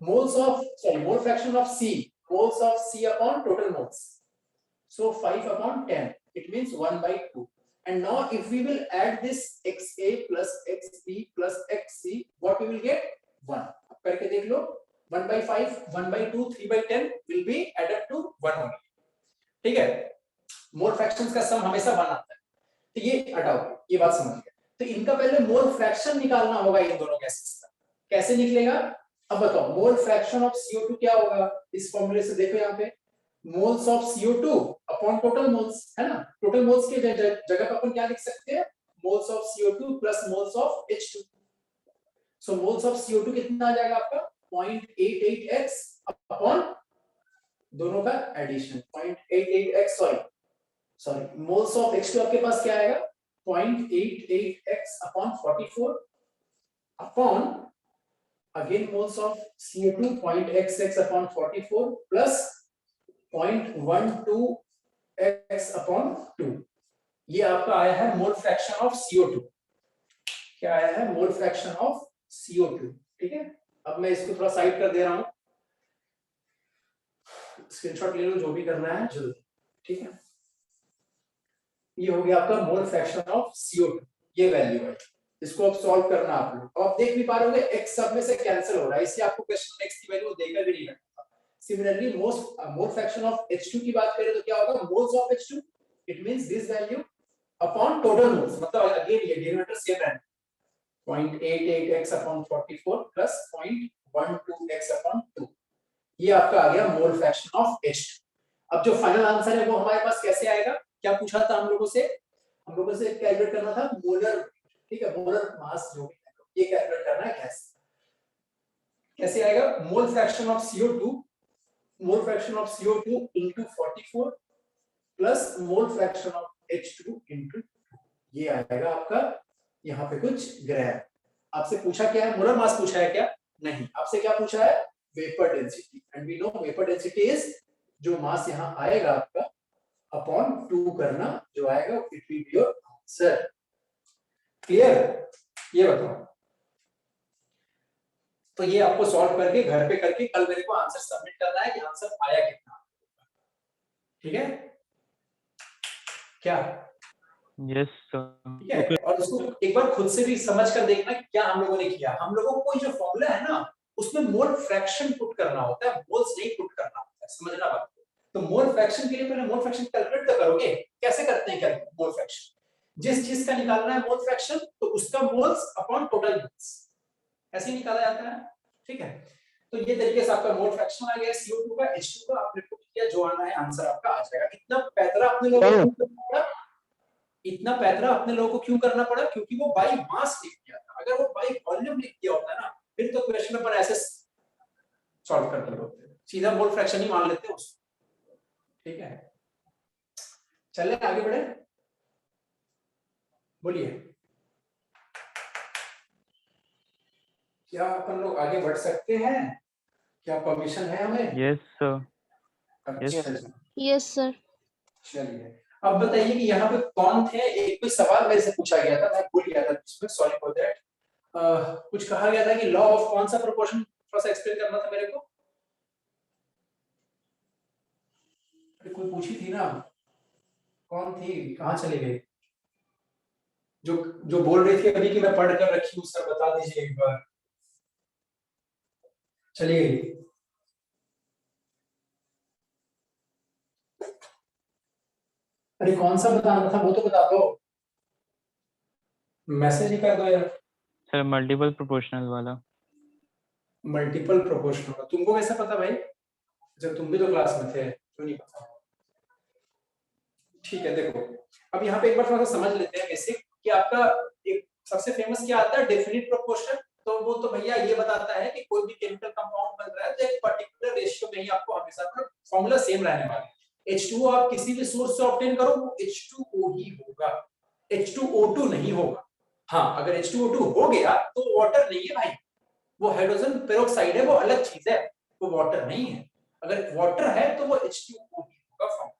mole fraction of C, moles of C upon total moles, so 5 upon 10, it means 1/2. And now if we will add this XA plus XB plus XC, what we will get 1। अब करके देख लो, 1/5, 1/2, 3/10 will be added to 1 only। ठीक है, मोल फ्रैक्शंस का सम हमेशा 1 आता है, तो ये हटाओ, ये बात समझ गए। तो इनका पहले मोल फ्रैक्शन निकालना होगा इन दोनों गैसेस का, कैसे निकलेगा अब बताओ। मोल फ्रैक्शन ऑफ CO2 क्या होगा, इस फॉर्मूले से देखो यहाँ पे, moles of CO2 upon total moles, है ना। टोटल मोल्स की जगह पर अपन क्या लिख सकते हैं, moles of CO2 plus moles of H2। So moles of CO2 कितना आ जाएगा आपका 0.88x अपॉन दोनों का addition 0.88x, sorry moles of H2 आपके पास क्या आएगा 0.88x upon 44 upon again moles of CO2 0.xx upon 44 plus 0.12x upon 2। ये आपका आया है मोल फ्रैक्शन ऑफ CO2। क्या आया है, मोल फ्रैक्शन ऑफ CO2। ठीक है, अब मैं इसको थोड़ा साइड कर दे रहा हूं, स्क्रीनशॉट ले लो जो भी करना है जल्दी। ठीक है, ये हो गया आपका मोल फ्रैक्शन ऑफ CO2, ये वैल्यू है, इसको अब सॉल्व करना आप लोग। आप देख भी पा रहे होंगे x सब में से कैंसिल हो रहा है, इसलिए आपको क्वेश्चन x की वैल्यू देकर भी नहीं रखता। Similarly mole fraction of H2 की बात करें तो क्या होगा, moles of H2 it means this value upon total moles, मतलब अगेन ये डिनोमिनेटर सेम रहना 0.88x upon 44 plus 0.12x upon 2। ये आपका आ गया मोल फ्रैक्शन ऑफ H2। अब जो फाइनल आंसर है वो हमारे पास कैसे आएगा, क्या पूछा था हम लोगों से कैलकुलेट करना था मोलर, ठीक है, मोलर मास जो भी है ये कैलकुलेट करना है। कैसे आएगा, mole fraction of CO2 into 44 plus mole fraction of H2 into 2, ये आएगा आपका यहाँ पे कुछ ग्राफ। आपसे पूछा क्या है, मोलर मास पूछा है क्या, नहीं, आपसे क्या पूछा है vapour density, and we know vapour density is जो मास यहाँ आएगा आपका अपॉन 2 करना, जो आएगा it will be your answer. Clear, ये बताओ। तो ये आपको सॉल्व करके घर पे करके कल मेरे को आंसर सबमिट करना है कि आंसर आया कितना। ठीक है क्या, यस सर। ठीक है, और उसको एक बार खुद से भी समझ कर देखना कि क्या हम लोगों ने किया। हम लोगों को कोई जो फॉर्मूला है ना उसमें मोल फ्रैक्शन पुट करना होता है, मोल्स नहीं पुट करना होता है, समझना बात को। तो मोल फ्रैक्शन के लिए पहले मोल फ्रैक्शन कैलकुलेट तो करोगे, कैसे करते हैं कैलकुलेट मोल फ्रैक्शन, जिस चीज का निकालना है मोल फ्रैक्शन तो उसका मोल्स अपॉन टोटल मोल्स ऐसे ही निकाला जाता है। ठीक है, तो ये तरीके से आपका मोल फ्रैक्शन आ गया CO2 का, H2 का आपने पुट किया, जो आना है आंसर आपका आ जाएगा। इतना पैतरा अपने लोगों को क्यों करना पड़ा, क्योंकि वो बाई मास लिख दिया था। अगर वो बाई वॉल्यूम लिख दिया होता ना फिर तो क्वेश्चन पर ऐसे सॉल्व करते होते, सीधा मोल फ्रैक्शन ही मान लेते उसको। ठीक है, चले आगे बढ़े, बोलिए क्या अपन लोग आगे बढ़ सकते हैं, क्या परमिशन है हमें? Yes sir. Yes, sir. चलिए अब बताइए कि यहाँ पे कौन थे, एक कोई सवाल मेरे से पूछा गया था, मैं भूल गया था इसमें, सॉरी फॉर दैट। कुछ कहा गया था कि लॉ ऑफ कौन सा प्रोपोर्शन, थोड़ा सा एक्सप्लेन करना था मेरे को। कोई पूछी थी ना, कौन थी, कहाँ चली गई? जो जो बोल रही थी अभी कि मैं पढ़ कर रखी हूँ, सर बता दीजिए एक बार। चली गई? अरे कौन सा बताना था वो तो बता दो, मैसेज ही कर दो यार। सर मल्टीपल प्रोपोर्शनल वाला। मल्टीपल प्रोपोर्शनल तुमको कैसे पता भाई? जब तुम भी तो क्लास में थे, क्यों नहीं पता? ठीक है, देखो अब यहाँ पे एक बार थोड़ा सा समझ लेते हैं बेसिक कि आपका एक सबसे फेमस क्या आता है, डेफिनिट प्रोपोर्शन। तो वो तो भैया ये बताता है कि कोई भी केमिकल कंपाउंड बन रहा है तो एक पर्टिकुलर रेशियो में ही आपको हमेशा फॉर्मूला सेम रहने वाला है। H2O आप किसी भी सोर्स से ऑब्टेन करो वो H2O ही होगा, H2O2 नहीं होगा। हाँ, अगर H2O2 हो गया तो वाटर नहीं है भाई, वो हाइड्रोजन पेरोक्साइड है, वो अलग चीज है, वो वाटर नहीं है। अगर वाटर है तो वो H2O ही होगा फॉर्म।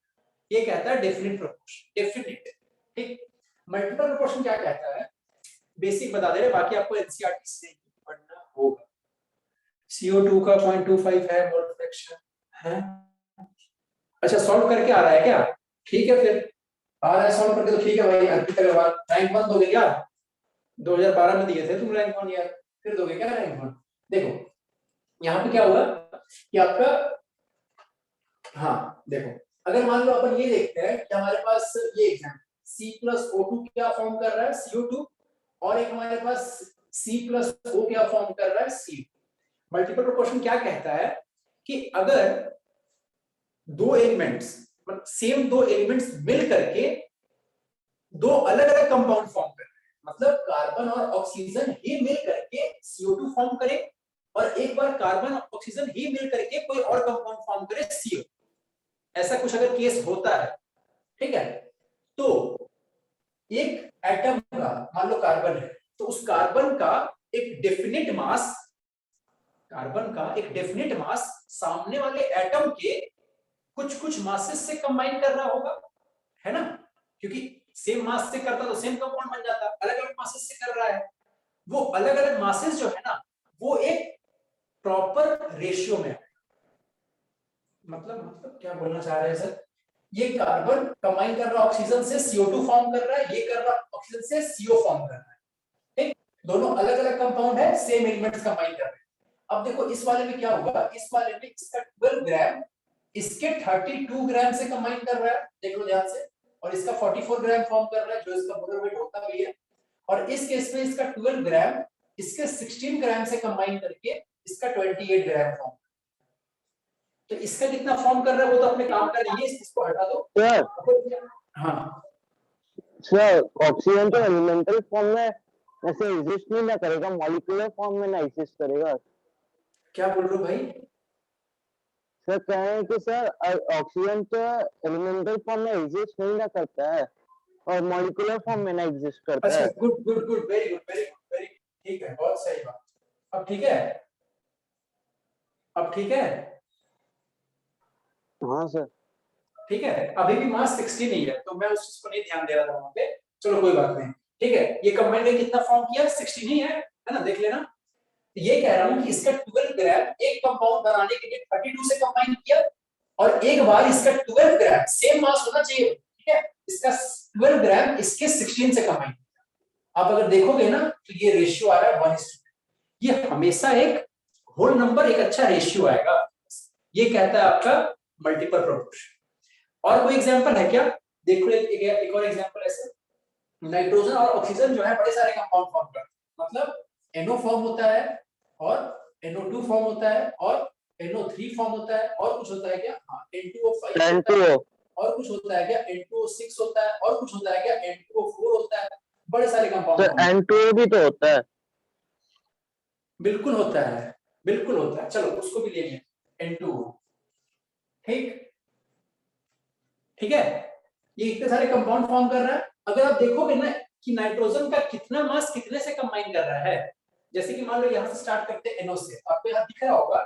ये कहता है डेफिनिट प्रोपोर्शन, डेफिनिट। ठीक, मल्टीपल प्रोपोर्शन क्या कहता है, बेसिक बता दे रहे, बाकी आपको एनसीईआरटी से पढ़ना होगा। CO2 का 0.25 है मोल फ्रैक्शन है। अच्छा, सॉल्व करके आ रहा है क्या? ठीक है, फिर आ रहा है सॉल्व करके तो ठीक है भाई। अर्पित अग्रवाल रैंक 1 दोगे क्या? 2012 में दिए थे तुम रैंक 1 यार, फिर दोगे क्या रैंक 1? देखो यहाँ पे क्या हुआ कि आपका, हाँ देखो, अगर मान लो अपन ये देखते हैं कि हमारे पास ये एग्जाम C+O2 क्या फॉर्म कर रहा है, CO2, और एक हमारे पास C+O क्या फॉर्म कर रहा है, CO। मल्टीपल प्रोपोर्शन क्या कहता है कि अगर दो एलिमेंट्स, सेम दो एलिमेंट्स मिल करके दो अलग अलग कंपाउंड फॉर्म कर रहे हैं, मतलब कार्बन और ऑक्सीजन ही मिल करके CO2 फॉर्म करे, और एक बार कार्बन और ऑक्सीजन ही मिल करके कोई और कंपाउंड फॉर्म करे CO, ऐसा कुछ अगर केस होता है, ठीक है, तो एक एटम का, मान लो कार्बन है, तो उस कार्बन का एक डेफिनिट मास, कार्बन का एक डेफिनिट मास सामने वाले एटम के कुछ कुछ मासेस से कंबाइन कर रहा होगा, है ना? क्योंकि सेम मास से करता तो सेम कंपाउंड बन जाता, अलग अलग मासेस से कर रहा है, वो अलग अलग मासेस जो है ना वो एक प्रॉपर रेशियो में है। मतलब क्या बोलना चाह रहे हैं सर, ये कार्बन कंबाइन कर रहा है ऑक्सीजन से, CO2 फॉर्म कर रहा है, ये कर रहा है ऑक्सीजन से CO फॉर्म कर रहा है, ठीक, दोनों अलग अलग कंपाउंड है, सेम एलिमेंट्स कंबाइन कर रहे हैं। अब देखो इस वाले में क्या होगा, इस वाले में इसका 12 ग्राम इसके 32 ग्राम से कंबाइन कर रहा है, देख लो ध्यान से, और इसका 44 ग्राम फॉर्म कर रहा है जो इसका मोलर वेट होता भी है, और इस केस में इसका 12 ग्राम इसके 16 ग्राम से कंबाइन करके इसका 28 ग्राम फॉर्म। तो इसका कितना फॉर्म कर रहा है वो तो अपने काम का नहीं है, इसको हटा दो सर। हाँ सर, ऑक्सीजन तो एलिमेंटल फॉर्म में ऐसे एग्जिस्ट नहीं ना करेगा, मॉलिक्यूलर फॉर्म में ना एग्जिस्ट करेगा। क्या बोल रहे हो भाई? सर कह रहे हैं कि सर ऑक्सीजन तो एलिमेंटल फॉर्म में एग्जिस्ट नहीं ना करता है और मॉलिक्यूलर फॉर्म में ना एग्जिस्ट करता अच्छा, है। Good good good, very good very good, very ठीक है, बहुत सही बात। अब ठीक है, अब ठीक है, हाँ सर ठीक है। अभी भी मास 60 नहीं है तो मैं उस चीज को नहीं ध्यान दे रहा था वहां पे, चलो कोई बात नहीं, ठीक है। ये कंबाइन ने कितना फॉर्म किया, 60 नहीं है ना, देख लेना। ये कह रहा हूं कि इसका 12 ग्राम एक कंपाउंड बनाने के लिए 32 से कंबाइन किया, और एक बार इसका 12 ग्राम सेम मास होना चाहिए, ठीक है, इसका 12 ग्राम इसके 16 से कंबाइन किया। आप अगर देखोगे ना तो ये रेशियो आ रहा है 1:2। ये हमेशा एक होल नंबर एक अच्छा रेशियो आएगा, ये कहता है आपका मल्टीपल प्रोपोर्शन। और कोई एग्जांपल है क्या? देखो एक और एग्जांपल ऐसे, नाइट्रोजन और ऑक्सीजन जो है बड़े सारे कंपाउंड फॉर्म करते हैं, मतलब NO फॉर्म होता है और NO2 फॉर्म होता है और NO3 फॉर्म होता है, और कुछ होता है क्या? हाँ, N2O5 N2O और कुछ होता है क्या? N2O6 होता है, और कुछ होता है क्या? N2O4 होता है, बड़े सारे कंपाउंड। सर N2O भी तो होता है। बिल्कुल होता है, बिल्कुल होता है, चलो उसको भी ले लें, N2O, ठीक ठीक है। ये इतने सारे कंपाउंड फॉर्म कर रहा है। अगर आप देखोगे ना कि नाइट्रोजन का कितना मास कितने से कंबाइन कर रहा है, जैसे कि मान लो यहां से स्टार्ट करते हैं NO से, आपको यहां दिख रहा होगा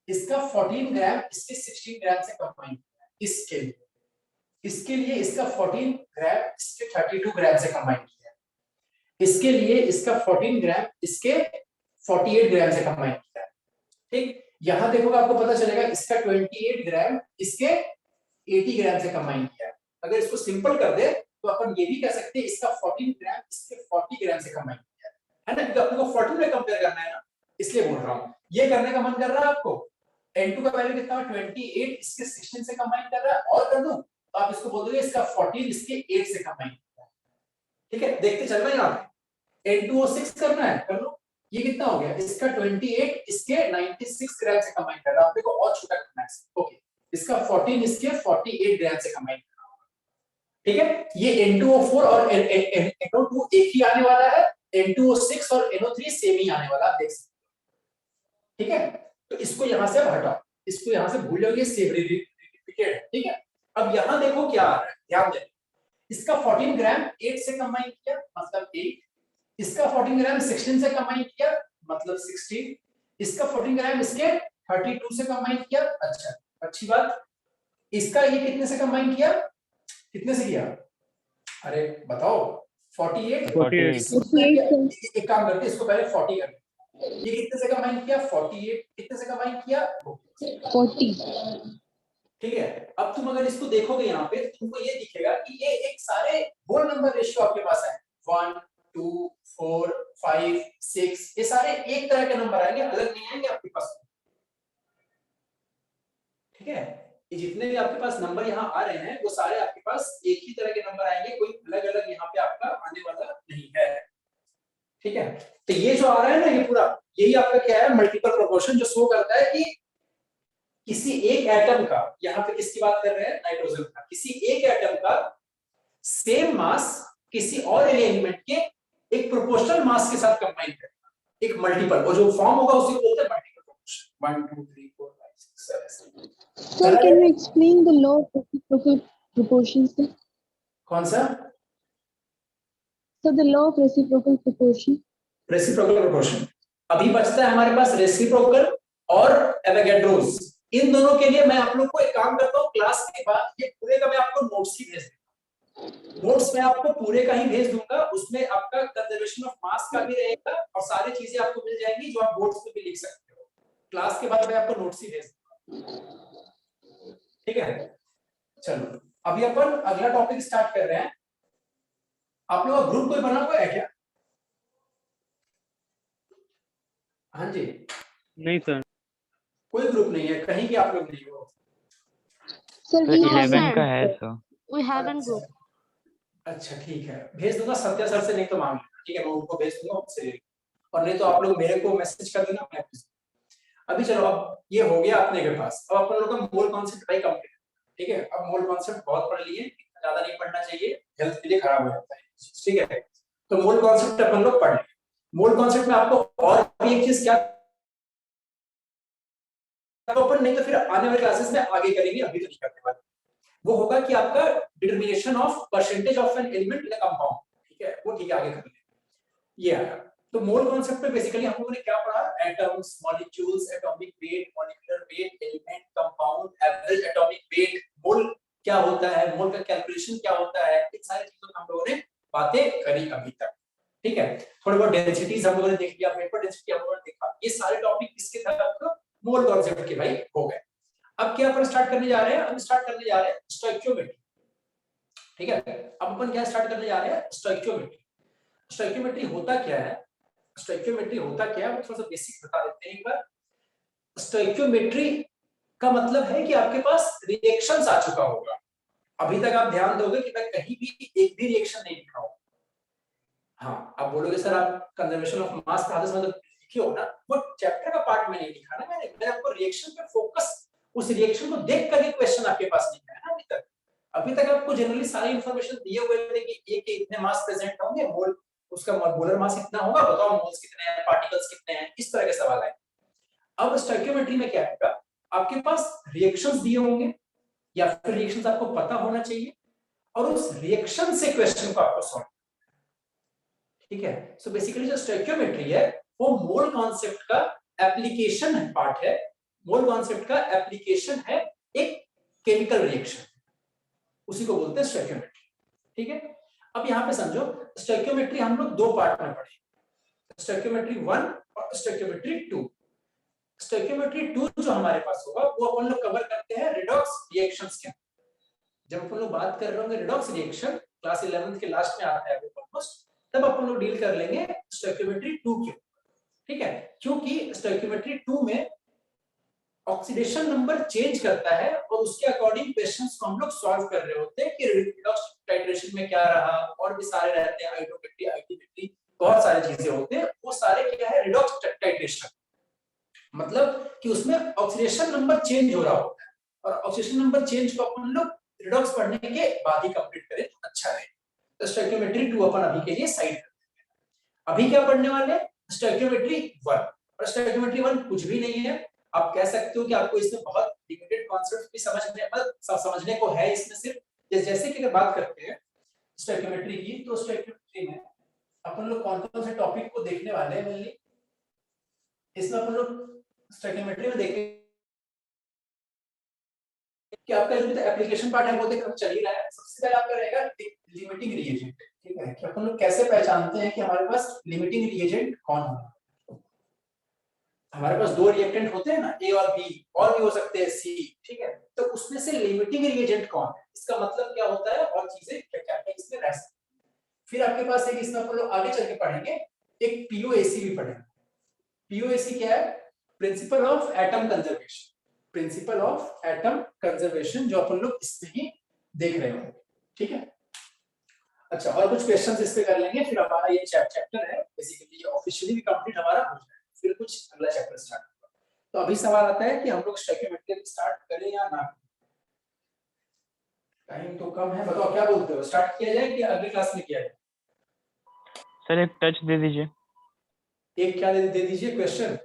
इसका 14 ग्राम इसके 16 ग्राम से कंबाइन इसके लिए इसका 14 ग्राम इसके 32 ग्राम से कंबाइन किया, इसके लिए इसका 14 ग्राम इसके 48 ग्राम से कंबाइन किया, ठीक। यहां देखोगे आपको पता चलेगा इसका 28 ग्राम इसके 80 ग्राम से कंबाइन किया। अगर इसको सिंपल कर दे तो अपन ये भी कह सकते हैं इसका 14 ग्राम इसके 40 ग्राम से कंबाइन किया है ना, क्योंकि अपने को 14 में कंपेयर करना है ना, इसलिए बोल रहा हूँ। ये करने का मन कर रहा है आपको, N2 का वैल्यू कितना है 28 इसके 16 से कंबाइन कर रहा है, और कर दूं तो आप इसको बोल दोगे इसका 14 इसके 8 से कंबाइन किया है। ठीक है, देखते चल रहे हैं आप। N2O6 करना है, कर लो। ये कितना हो गया, इसका 28 इसके 96 ग्राम से कंबाइन कर रहा है, आपने को और छोटा करना है। ओके, इसका 14 इसके 48 ग्राम से कंबाइन करना होगा। ठीक है, ये N2O4 और NO2 एक ही आने वाला है, N2O6 और NO3 सेम ही आने वाला, आप देख सकते हो। ठीक है, तो इसको यहां से हटाओ, इसको यहां से भूल जाओ, ये सेवरेटिकेट। ठीक है, अब यहां देखो क्या आ रहा है, ध्यान देना। इसका 14 ग्राम 8 से कंबाइन किया मतलब 8, इसका 14 ग्राम 16 से कंबाइन किया मतलब 16, इसका 14 ग्राम इसके 32 से कंबाइन किया। अच्छा, अच्छी बात। इसका ये कितने से कंबाइन किया, कितने से किया, अरे बताओ, 48। 48 एक काम करते हैं, इसको पहले 40 करते हैं। ये कितने से कंबाइन किया, 48, कितने से कंबाइन किया, 40। ठीक है। अब तुम अगर इसको देखोगे यहाँ पे, तुमको ये दिखेगा कि ये एक सारे होल नंबर रेशियो आपके पास है, 1 2 4 5 6, ये सारे एक तरह के नंबर आएंगे, अलग नहीं आएंगे आपके पास। ठीक है, ये जितने भी आपके पास नंबर यहाँ आ रहे हैं वो सारे आपके पास एक ही तरह के नंबर आएंगे, कोई अलग अलग यहाँ पे आपका आने वाला नहीं है। ठीक है, तो ये जो आ रहा है ना, ये पूरा यही आपका क्या है, मल्टीपल प्रोपोर्शन, जो शो करता है कि किसी एक एटम का, यहाँ पे किसकी बात कर रहे हैं, नाइट्रोजन का, किसी एक एटम का सेम मास किसी और एलिमेंट के एक प्रोपोर्शनल मास के साथ कंबाइन करना, एक मल्टीपल, और जो फॉर्म होगा उसी को बोलते हैं multiple proportion. 1 2 3 4 5 6 7 Sir, can you explain the law of reciprocal proportion, sir? कौन सा, So the law of reciprocal proportion. Reciprocal proportion. अभी बचता है हमारे पास रेसिप्रोकल और एवोगैड्रोस। इन दोनों के लिए मैं आप लोग को एक काम करता हूँ, क्लास के बाद ये पूरे का मैं आपको नोट्स ही भेज दूंगा, नोट्स में आपको पूरे का ही भेज दूंगा, उसमें आपका कंजर्वेशन ऑफ मास का भी रहेगा और सारी चीजें आपको मिल जाएंगी जो आप बोर्ड्स पे भी लिख सकते हो। क्लास के बाद मैं आपको नोट्स ही भेज दूंगा। ठीक है, चलो अभी अपन अगला टॉपिक स्टार्ट कर रहे हैं। आप लोग का ग्रुप कोई बना हुआ है क्या? हाँ जी, नहीं सर, कोई ग्रुप नहीं है कहीं के, आप लोग नहीं हो? Sir, we have 11 का है sir. we have a group. अच्छा ठीक है, भेज दूंगा सत्या सर से, नहीं तो मांग लेना। ठीक है, मैं उनको भेज दूंगा उनसे, और नहीं तो आप लोग मेरे को मैसेज कर देना, मैं भेज दूंगा। अभी चलो, अब ये हो गया अपने के पास, अब अपन लोग का मोल कॉन्सेप्ट भाई कंप्लीट। ठीक है, अब मोल कॉन्सेप्ट बहुत पढ़ लिए, ज्यादा नहीं पढ़ना चाहिए, हेल्थ के लिए खराब हो जाता है। ठीक है, तो मोल कॉन्सेप्ट अपन लोग पढ़ लिए। मोल कॉन्सेप्ट में आपको और भी एक चीज क्या, तो अपन नहीं तो फिर आने वाले क्लासेस में आगे करेंगे, अभी तो नहीं करने वाले। वो होगा कि आपका determination of percentage of an element in a compound. ठीक है, वो ठीक है, आगे कर लेंगे। ये आया। तो मोल कॉन्सेप्ट में बेसिकली हम लोगों ने क्या पढ़ा, atoms, molecules, atomic weight, molecular weight, element, compound, average atomic weight, mole क्या होता है, मोल का कैलकुलेशन क्या होता है, इन सारी चीजों पर हम लोगों ने बातें करी अभी तक। ठीक है, थोड़े बहुत डेंसिटीज हम लोगों ने देख लिया, वेपर डेंसिटी हम लोगों ने देखा, ये सारे टॉपिक किसके था, आपको मोल कॉन्सेप्ट के भाई हो गए। अब क्या अपन स्टार्ट करने जा रहे हैं, हम स्टार्ट करने जा रहे हैं स्टोइकियोमेट्री। ठीक है, अब अपन क्या स्टार्ट करने जा रहे हैं, स्टोइकियोमेट्री। स्टोइकियोमेट्री होता क्या है, स्टोइकियोमेट्री होता क्या है, वो थोड़ा सा बेसिक बता देते हैं एक बार। स्टोइकियोमेट्री का मतलब है कि आपके पास रिएक्शंस आ चुका होगा। अभी तक आप ध्यान दोगे कि मैं कहीं भी एक भी रिएक्शन नहीं लिखा हूं। हाँ, आप बोलोगे सर आप कंजर्वेशन ऑफ मास का मतलब लिखे हो ना, वो चैप्टर का पार्ट में नहीं लिखा ना मैंने आपको रिएक्शन पे फोकस, उस रिएक्शन को देख करके क्वेश्चन आपके पास नहीं है ना अभी तक। अभी तक आपको जनरली सारी इंफॉर्मेशन दिए हुए थे कि एक के इतने मास प्रेजेंट होंगे, मोल उसका मोलर मास इतना होगा, बताओ मोल्स कितने हैं, पार्टिकल्स कितने हैं, इस तरह के सवाल आए। अब स्टोइकियोमेट्री में क्या है, आपके पास रिएक्शंस दिए होंगे या फिर रिएक्शंस आपको पता होना चाहिए, और उस रिएक्शन से क्वेश्चन को आपको सॉल्व। ठीक है, सो बेसिकली जो स्टोइकियोमेट्री है वो मोल कॉन्सेप्ट का एप्लीकेशन पार्ट है। मोल कॉन्सेप्ट का एप्लीकेशन है एक केमिकल रिएक्शन, उसी को बोलते हैं स्टोइकियोमेट्री। ठीक है, अब यहाँ पे समझो, स्टोइकियोमेट्री हम लोग दो पार्ट में पढ़े, स्टोइकियोमेट्री 1 और स्टोइकियोमेट्री 2। स्टोइकियोमेट्री 2 जो हमारे पास होगा वो अपन लोग कवर करते हैं रिडॉक्स रिएक्शंस के। जब अपन लोग बात कर रहे होंगे रिडॉक्स रिएक्शन, क्लास 11th के लास्ट में आता है ऑलमोस्ट, तब अपन लोग डील कर लेंगे स्टोइकियोमेट्री 2 के, ठीक है, क्योंकि स्टोइकियोमेट्री 2 में ऑक्सीडेशन नंबर चेंज करता है और उसके अकॉर्डिंग क्वेश्चंस को हम लोग सॉल्व कर रहे होते हैं कि रिडॉक्स टाइट्रेशन में क्या रहा, और भी सारे रहते हैं, आइटोमेट्री, आइटीमेट्री, बहुत सारी चीजें होते हैं, वो सारे क्या है रिडॉक्स टाइट्रेशन, मतलब कि उसमें ऑक्सीडेशन नंबर चेंज हो रहा होता है, और ऑक्सीडेशन नंबर चेंज को अपन लोग रिडॉक्स पढ़ने के बाद ही कंप्लीट करें तो अच्छा है। तो स्टोइकियोमेट्री 2 अपन अभी के लिए साइड करते हैं। अभी क्या पढ़ने वाले, स्टोइकियोमेट्री 1, और स्टोइकियोमेट्री 1 कुछ भी नहीं है, आप कह सकते हो कि आपको इसमें बहुत लिमिटेड कॉन्सेप्ट भी समझने को है इसमें, सिर्फ जैसे कि अगर बात करते हैं स्टोइकियोमेट्री की, तो स्टोइकियोमेट्री में अपन लोग कौन-कौन से टॉपिक को देखने वाले हैं मेनली, इसमें अपन लोग स्टोइकियोमेट्री में देखेंगे कि आपका जो एप्लीकेशन पार्ट है वो तो चल ही रहा है। सबसे पहले आपका रहेगा लिमिटिंग रिएजेंट, ठीक है, कि अपन लोग कैसे पहचानते हैं कि हमारे पास लिमिटिंग रिएजेंट कौन है। हमारे पास दो रिएक्टेंट होते हैं ना, ए और बी, और भी हो सकते हैं सी, ठीक है, तो उसमें से लिमिटिंग रिएजेंट कौन है, इसका मतलब क्या होता है और चीजें क्या क्या है इसमें रह सकती है। फिर आपके पास एक, इसमें अपन लोग आगे चल के पढ़ेंगे, एक पीओएसी भी पढ़ेंगे। पीओएसी क्या है, principle of atom conservation, principle of atom conservation, जो अपन लोग इसमें ही देख रहे होंगे, ठीक है। अच्छा, और कुछ क्वेश्चंस इस पे कर लेंगे, फिर हमारा ये चैप्टर है बेसिकली ये ऑफिशियली भी कंप्लीट हमारा हो जाएगा, फिर कुछ अगला चैप्टर स्टार्ट होगा। तो अभी सवाल आता है कि हम लोग स्टोइकियोमेट्री स्टार्ट करें या ना, टाइम तो कम है, बताओ क्या बोलते हो, स्टार्ट किया जाए कि अगली क्लास में किया जाए? सर एक टच दे दीजिए। एक क्या दे दीजिए क्वेश्चन?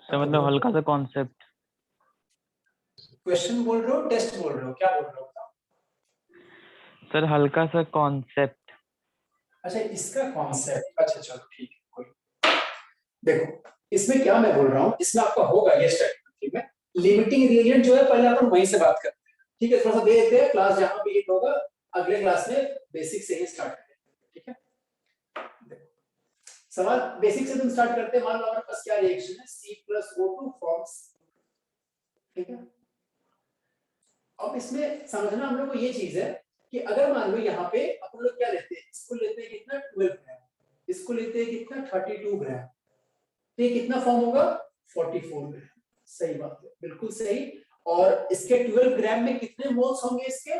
सर मतलब हल्का सा कॉन्सेप्ट। क्वेश्चन बोल रहे हो, टेस्ट बोल रहे हो, क्या बोल रहे हो? सर हल्का सा कॉन्सेप्ट। अच्छा, इसका कॉन्सेप्ट, अच्छा चलो ठीक है, कोई देखो इसमें क्या मैं बोल रहा हूँ, इसमें आपका होगा ये स्टोइकियोमेट्री में लिमिटिंग रिएजेंट जो है, पहले अपन वहीं से बात करते हैं, ठीक है, थोड़ा सा दे देते हैं, क्लास जहां भी हिट होगा अगले क्लास में बेसिक से ही स्टार्ट करेंगे, ठीक है। देखो सवाल बेसिक से तुम स्टार्ट करते हैं, मान लो हमारे पास क्या रिएक्शन है, C+O2 फॉर्म्स, ठीक है। अब इसमें समझना हम लोग को ये चीज है कि अगर मान लो यहाँ पे अपन लोग क्या लेते हैं, इसको लेते हैं कितना 12 ग्राम, इसको लेते हैं कितना 32 ग्राम, तो ये कितना फॉर्म होगा 44 ग्राम, सही बात है, बिल्कुल सही। और इसके 12 ग्राम में कितने मोल्स होंगे, इसके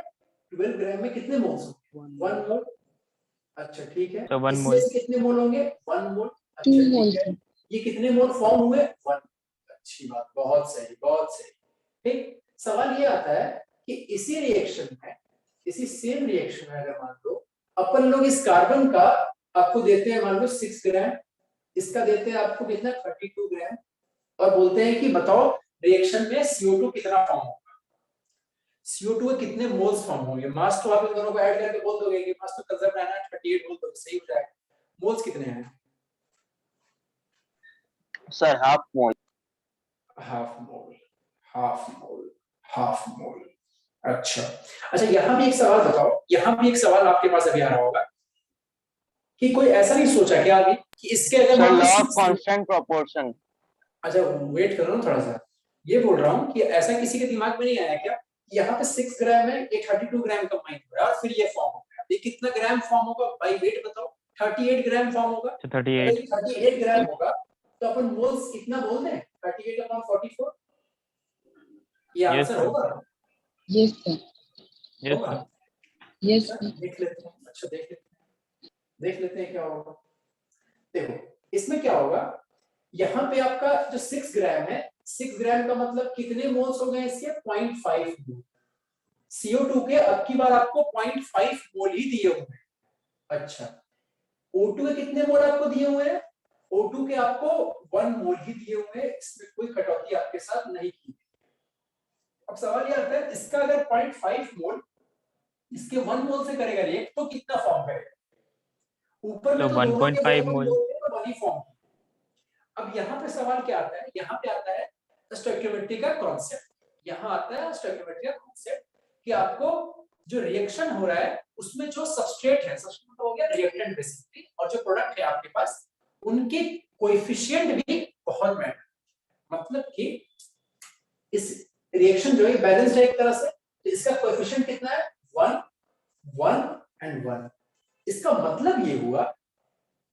12 ग्राम में कितने मोल्स होंगे, 1 मोल, अच्छा ठीक है। तो 1 इसमें मोल। से कितने मोल होंगे, 1 मोल, 2 अच्छा ठीक moles. है। ये कितने मोल फॉर्म हुए, 1, अच्छी बात, बहुत सही, बहुत सही, ठीक। सवाल ये आता है कि इसी रिएक्शन में, इसी सेम रिएक्शन में अगर मान लो अपन लोग इस कार्बन का आपको देते हैं मान लो 6 ग्राम, इसका देते हैं आपको कितना 32 ग्राम, और बोलते हैं कि बताओ रिएक्शन में CO2 कितना फॉर्म होगा, CO2 के कितने मोल्स फॉर्म होंगे। मास तो आप इन दोनों को ऐड करके बोल दोगे कि मास तो कंजर्व रहना है 38 बोल दोगे, सही हो जाएगा। मोल्स कितने हैं sir half mole, half mole, half mole, half mole, अच्छा। अच्छा, यहाँ भी एक सवाल बताओ, यहाँ भी एक सवाल आपके पास अभी आ रहा होगा कि कोई ऐसा नहीं सोचा क्या अभी कि इसके अगर सर मान लो लॉ ऑफ 6, कांस्टेंट प्रोपोर्शन। अच्छा वेट करो ना थोड़ा सा, ये बोल रहा हूँ कि ऐसा किसी के दिमाग में नहीं आया क्या यहाँ पे 6 ग्राम है, ये 32 ग्राम कंबाइन हो रहा है और फिर ये फॉर्म हो गया, ये कितना ग्राम फॉर्म होगा भाई, वेट बताओ, 38 ग्राम फॉर्म होगा। 38। अगर 38 ग्राम होगा तो अपन मोल्स कितना बोल दें, 38 अपॉन 44, ये Yes, आंसर sir. होगा, Yes, sir. यस होगा। सर। Yes, अच्छा, sir. देख लेते हैं, अच्छा देख लेते हैं क्या होगा। देखो इसमें क्या होगा, यहाँ पे आपका जो 6 ग्राम है, 6 ग्राम का मतलब कितने मोल्स हो गए इसके, 0.5 मोल। CO2 के अब की बार आपको 0.5 मोल ही दिए हुए हैं। अच्छा, O2 के कितने मोल आपको दिए हुए हैं, O2 के आपको 1 मोल ही दिए हुए हैं, इसमें कोई कटौती आपके साथ नहीं की। अब सवाल ये आता है इसका अगर 0.5 मोल इसके 1 मोल से करेगा रिएक्ट तो कितना फॉर्म करेगा, ऊपर में तो तो दोनों के 1.5 मोल मोल। तो 1 ही फॉर्म। अब यहाँ पे सवाल क्या आता है, यहाँ पे आता है स्टोइकियोमेट्री का कॉन्सेप्ट, यहाँ आता है स्टोइकियोमेट्री का कॉन्सेप्ट कि आपको जो रिएक्शन हो रहा है उसमें जो सबस्ट्रेट है, सबस्ट्रेट हो गया रिएक्टेंट बेसिकली, और जो प्रोडक्ट है आपके पास उनके कोएफिशिएंट भी बहुत मैटर, मतलब कि इस रिएक्शन जो है बैलेंस्ड है एक तरह से, तो इसका कोएफिशिएंट कितना है 1 1 एंड 1। इसका मतलब ये हुआ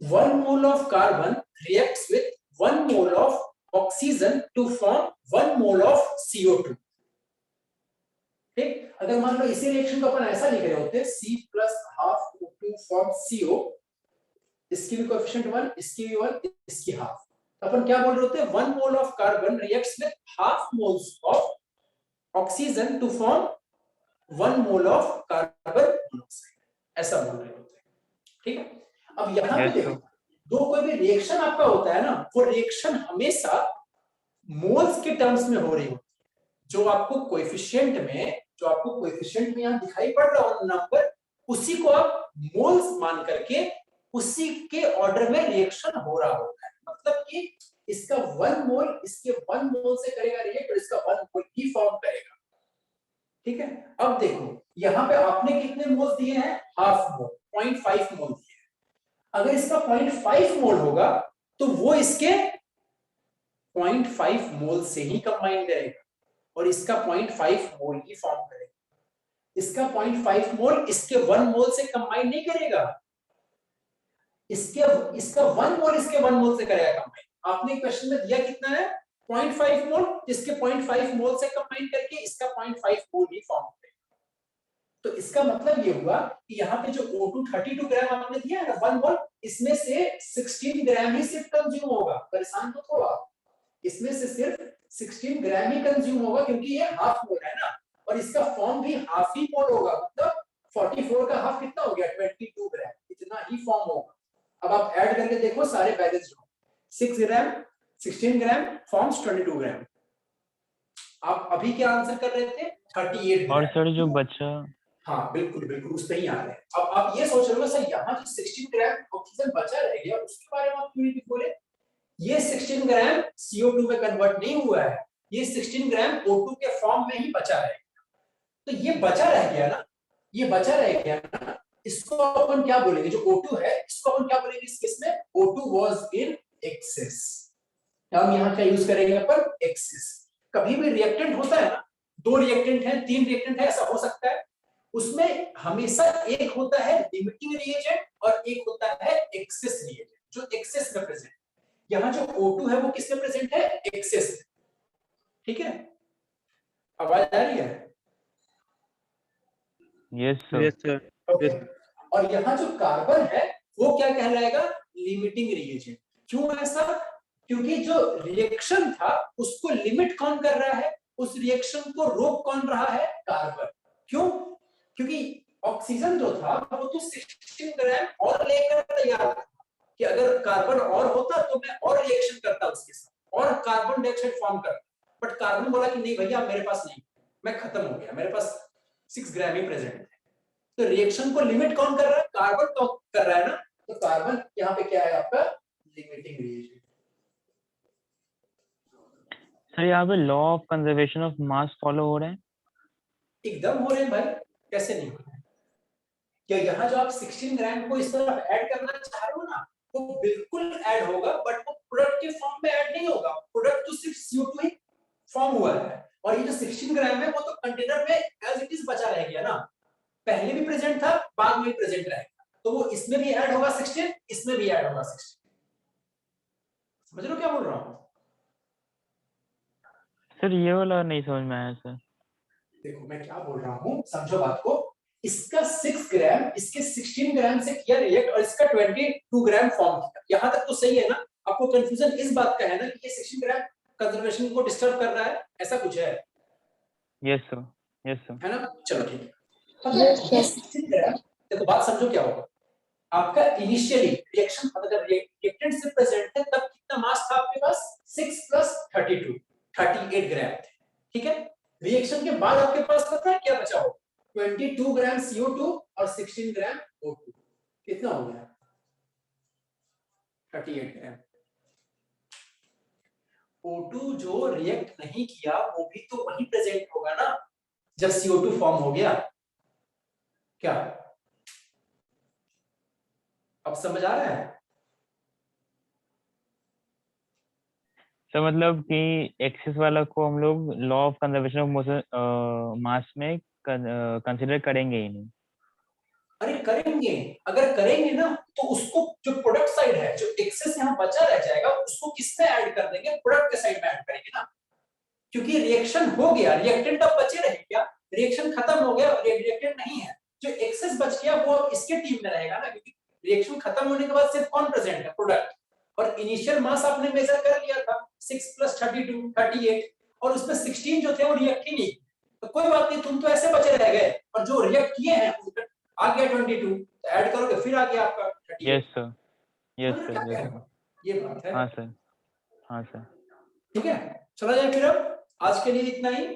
1 mole of carbon reacts with 1 mole of oxygen to form 1 mole of CO2। ठीक, अगर मान लो इसी रिएक्शन को अपन ऐसा लिख रहे होते C plus half O2 form CO, इसकी भी कोएफिशिएंट 1, इसकी भी 1, इसकी हाफ, तो अपन क्या बोल रहे होते हैं 1 mole of carbon reacts with half moles of oxygen to form 1 mole of carbon monoxide, ऐसा बोल रहे होते हैं। ठीक है, अब यहां पे Yes, देखो दो कोई भी रिएक्शन आपका होता है ना, वो रिएक्शन हमेशा मोल्स के टर्म्स में हो रही होती है। जो आपको कोएफिशिएंट में यहां दिखाई पड़ रहा हो नंबर, उसी को आप मोल्स मान करके उसी के ऑर्डर में रिएक्शन हो रहा होता है। मतलब कि इसका 1 मोल इसके 1 मोल से करेगा रिएक्ट और इसका 1 मोल ही फॉर्म करेगा। ठीक है, अब देखो यहां पे आपने कितने मोल्स दिए हैं, हाफ मोल, 0.5 मोल दिए हैं। अगर इसका 0.5 मोल होगा तो वो इसके 0.5 मोल से ही कंबाइन करेगा और इसका 0.5 मोल ही फॉर्म करेगा। इसका 0.5 मोल इसके 1 मोल से कंबाइन नहीं करेगा, इसका 1 मोल इसके 1 मोल से करेगा कंबाइन। आपने क्वेश्चन में दिया कितना है 0.5 मोल, इसके 0.5 मोल से कंबाइन करके इसका 0.5 मोल ही फॉर्म करेगा। तो इसका मतलब ये हुआ कि यहाँ पे जो O2 32 ग्राम आपने दिया है ना 1 मोल, इसमें से 16 ग्राम ही सिर्फ कंज्यूम होगा। परेशान मत हो आप, इसमें से सिर्फ 16 ग्राम ही कंज्यूम होगा क्योंकि ये हाफ मोल है ना, और इसका फॉर्म भी हाफ ही मोल होगा। मतलब 44 का हाफ कितना हो गया 22 ग्राम, इतना ही फॉर्म होगा। अब आप ऐड करके देखो सारे बैलेंस्ड हो, 6 ग्राम 16 ग्राम फॉर्म्स 22 ग्राम। आप अभी क्या आंसर कर रहे थे 38 और ग्राम। सर जो बचा, हाँ बिल्कुल बिल्कुल उस पे ही आ रहे हैं। अब आप ये सोच रहे हो सर यहाँ जो 16 ग्राम ऑक्सीजन बचा रह गया उसके बारे में आप क्यों नहीं बोले। ये 16 ग्राम CO2 में कन्वर्ट नहीं हुआ है, ये 16 ग्राम O2 के फॉर्म में ही बचा रह गया। तो ये बचा रह गया ना, ये बचा रह गया ना, इसको अपन क्या बोलेंगे, जो O2 है इसको अपन क्या बोलेंगे इस केस में, O2 was in excess। हम यहाँ क्या यूज करेंगे अपन, एक्सेस। कभी भी रिएक्टेंट होता है ना, 2 रिएक्टेंट है 3 रिएक्टेंट है ऐसा हो सकता है, उसमें हमेशा एक होता है लिमिटिंग रिएजेंट और एक होता है एक्सेस रिएजेंट, जो एक्सेस में प्रेजेंट। यहाँ जो O2 है वो किस में प्रेजेंट है, एक्सेस में। ठीक है, आवाज आ रही है। Yes sir, yes sir, okay, और यहाँ जो कार्बन है वो क्या कहलाएगा, लिमिटिंग रिएजेंट। क्यों ऐसा, क्योंकि जो रिएक्शन था उसको लिमिट कौन कर रहा है, उस रिएक्शन को रोक कौन रहा है, कार्बन। क्यों, क्योंकि ऑक्सीजन जो था वो तो 16 ग्राम और लेकर तैयार था कि अगर कार्बन और होता तो मैं और रिएक्शन करता उसके साथ और कार्बन डाइऑक्साइड फॉर्म करता, बट कार्बन बोला कि नहीं भैया मेरे पास नहीं, मैं खत्म हो गया, मेरे पास 6 ग्राम ही प्रेजेंट है। तो रिएक्शन को लिमिट कौन कर रहा है, कार्बन तो कर रहा है ना, तो कार्बन यहाँ पे क्या है आपका, लिमिटिंग रिएजेंट। सर यहाँ पे law of conservation of mass follow हो रहा है। एकदम हो रहे हैं भाई, कैसे नहीं हो रहे हैं। क्या यहाँ जो आप 16 ग्राम को इस तरफ ऐड करना चाह रहे हो ना, वो बिल्कुल ऐड होगा, बट वो प्रोडक्ट के फॉर्म में ऐड नहीं होगा। प्रोडक्ट तो सिर्फ CO2 ही फॉर्म हुआ है, और ये जो 16 ग्राम है वो तो कंटेनर में एज इट इज बचा रह गया ना, पहले भी प्रेजेंट था बाद में भी प्रेजेंट रहेगा, तो वो इसमें भी ऐड होगा 16, इसमें भी ऐड होगा 16। समझ रहे हो क्या बोल रहा हूँ। सर ये वाला नहीं समझ में आया सर। देखो मैं क्या बोल रहा हूँ, समझो बात को। इसका 6 ग्राम इसके 16 ग्राम से किया रिएक्ट और इसका 22 ग्राम फॉर्म किया, यहाँ तक तो सही है ना। आपको कंफ्यूजन इस बात का है ना कि ये 16 ग्राम कंजर्वेशन को डिस्टर्ब कर रहा है, ऐसा कुछ है। Yes sir, yes sir. है ना, चलो ठीक है। Yes, मतलब ये sir. 16 ग्राम, देखो बात समझो क्या होगा। आपका इनिशियली रिएक्शन अगर रिएक्टेंट से प्रेजेंट है तब कितना मास था आपके पास, 6 प्लस 32 38 ग्राम थे। ठीक है, रिएक्शन के बाद आपके पास पता है क्या बचा हो, 22 ग्राम CO2 और 16 ग्राम O2, कितना हो गया 38 ग्राम। O2 जो रिएक्ट नहीं किया वो भी तो वही प्रेजेंट होगा ना जब CO2 फॉर्म हो गया। क्या अब समझ आ रहा है। सर मतलब कि एक्सेस वाला को हम लोग law of conservation of motion mass में कंसिडर करेंगे ही नहीं। अरे करेंगे, अगर करेंगे ना तो उसको जो प्रोडक्ट साइड है, जो एक्सेस यहाँ बचा रह जाएगा, उसको किसमें ऐड कर देंगे? प्रोडक्ट के साइड में ऐड करेंगे ना, क्योंकि रिएक्शन हो गया, रिएक्टेंट अब बचे रहे क्या? रिएक्शन खत्म हो गया, रिएक्टेंट नहीं है, जो एक्सेस बच गया वो अब इसके टीम में रहेगा ना, क्योंकि रिएक्शन खत्म होने के बाद सिर्फ कौन प्रेजेंट है? प्रोडक्ट। और इनिशियल मास आपने मेजर कर लिया था 6 + 32 38, और उसमें 16 जो थे वो रिएक्ट ही नहीं, तो कोई बात नहीं, तुम तो ऐसे बचे रह गए, और जो रिएक्ट किए हैं उनका आ गया 22, तो ऐड करोगे फिर आ गया आपका 38। यस सर, यस समझ रहे सर, क्या यस कह रहे सर। हो? ये बात है। हाँ सर, हाँ सर। ठीक है, चला जाए फिर। अब आज के लिए इतना ही,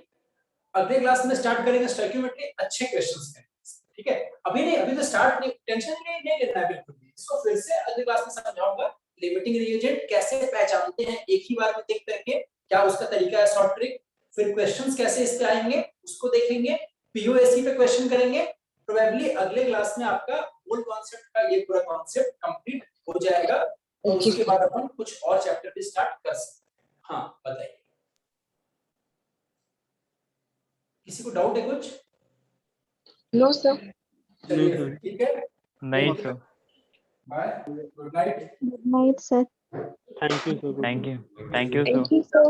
अगले क्लास में स्टार्ट करेंगे स्टोइकियोमेट्री, अच्छे क्वेश्चंस करेंगे। ठीक है, अभी नहीं, अभी तो स्टार्ट नहीं, टेंशन नहीं लेना है बिल्कुल भी, इसको फिर से अगले क्लास में समझाऊंगा। लिमिटिंग रिएजेंट कैसे पहचानते हैं एक ही बार में देख करके, क्या उसका तरीका है, शॉर्ट ट्रिक, फिर क्वेश्चंस कैसे इस पे आएंगे उसको देखेंगे, पीओएससी पे क्वेश्चन करेंगे। प्रोबेबली अगले क्लास में आपका मूल कॉन्सेप्ट का ये पूरा कॉन्सेप्ट कंप्लीट हो जाएगा, और उसके बाद अपन कुछ और चैप्टर पे स्टार्ट कर सकते हैं। हाँ बताइए, किसी को डाउट है कुछ? No, sir. चलिए नहीं, फिर, ठीक है, नहीं sir. Bye, good night. Good night, sir. Thank you sir. Thank you, thank you Thank sir. you, sir.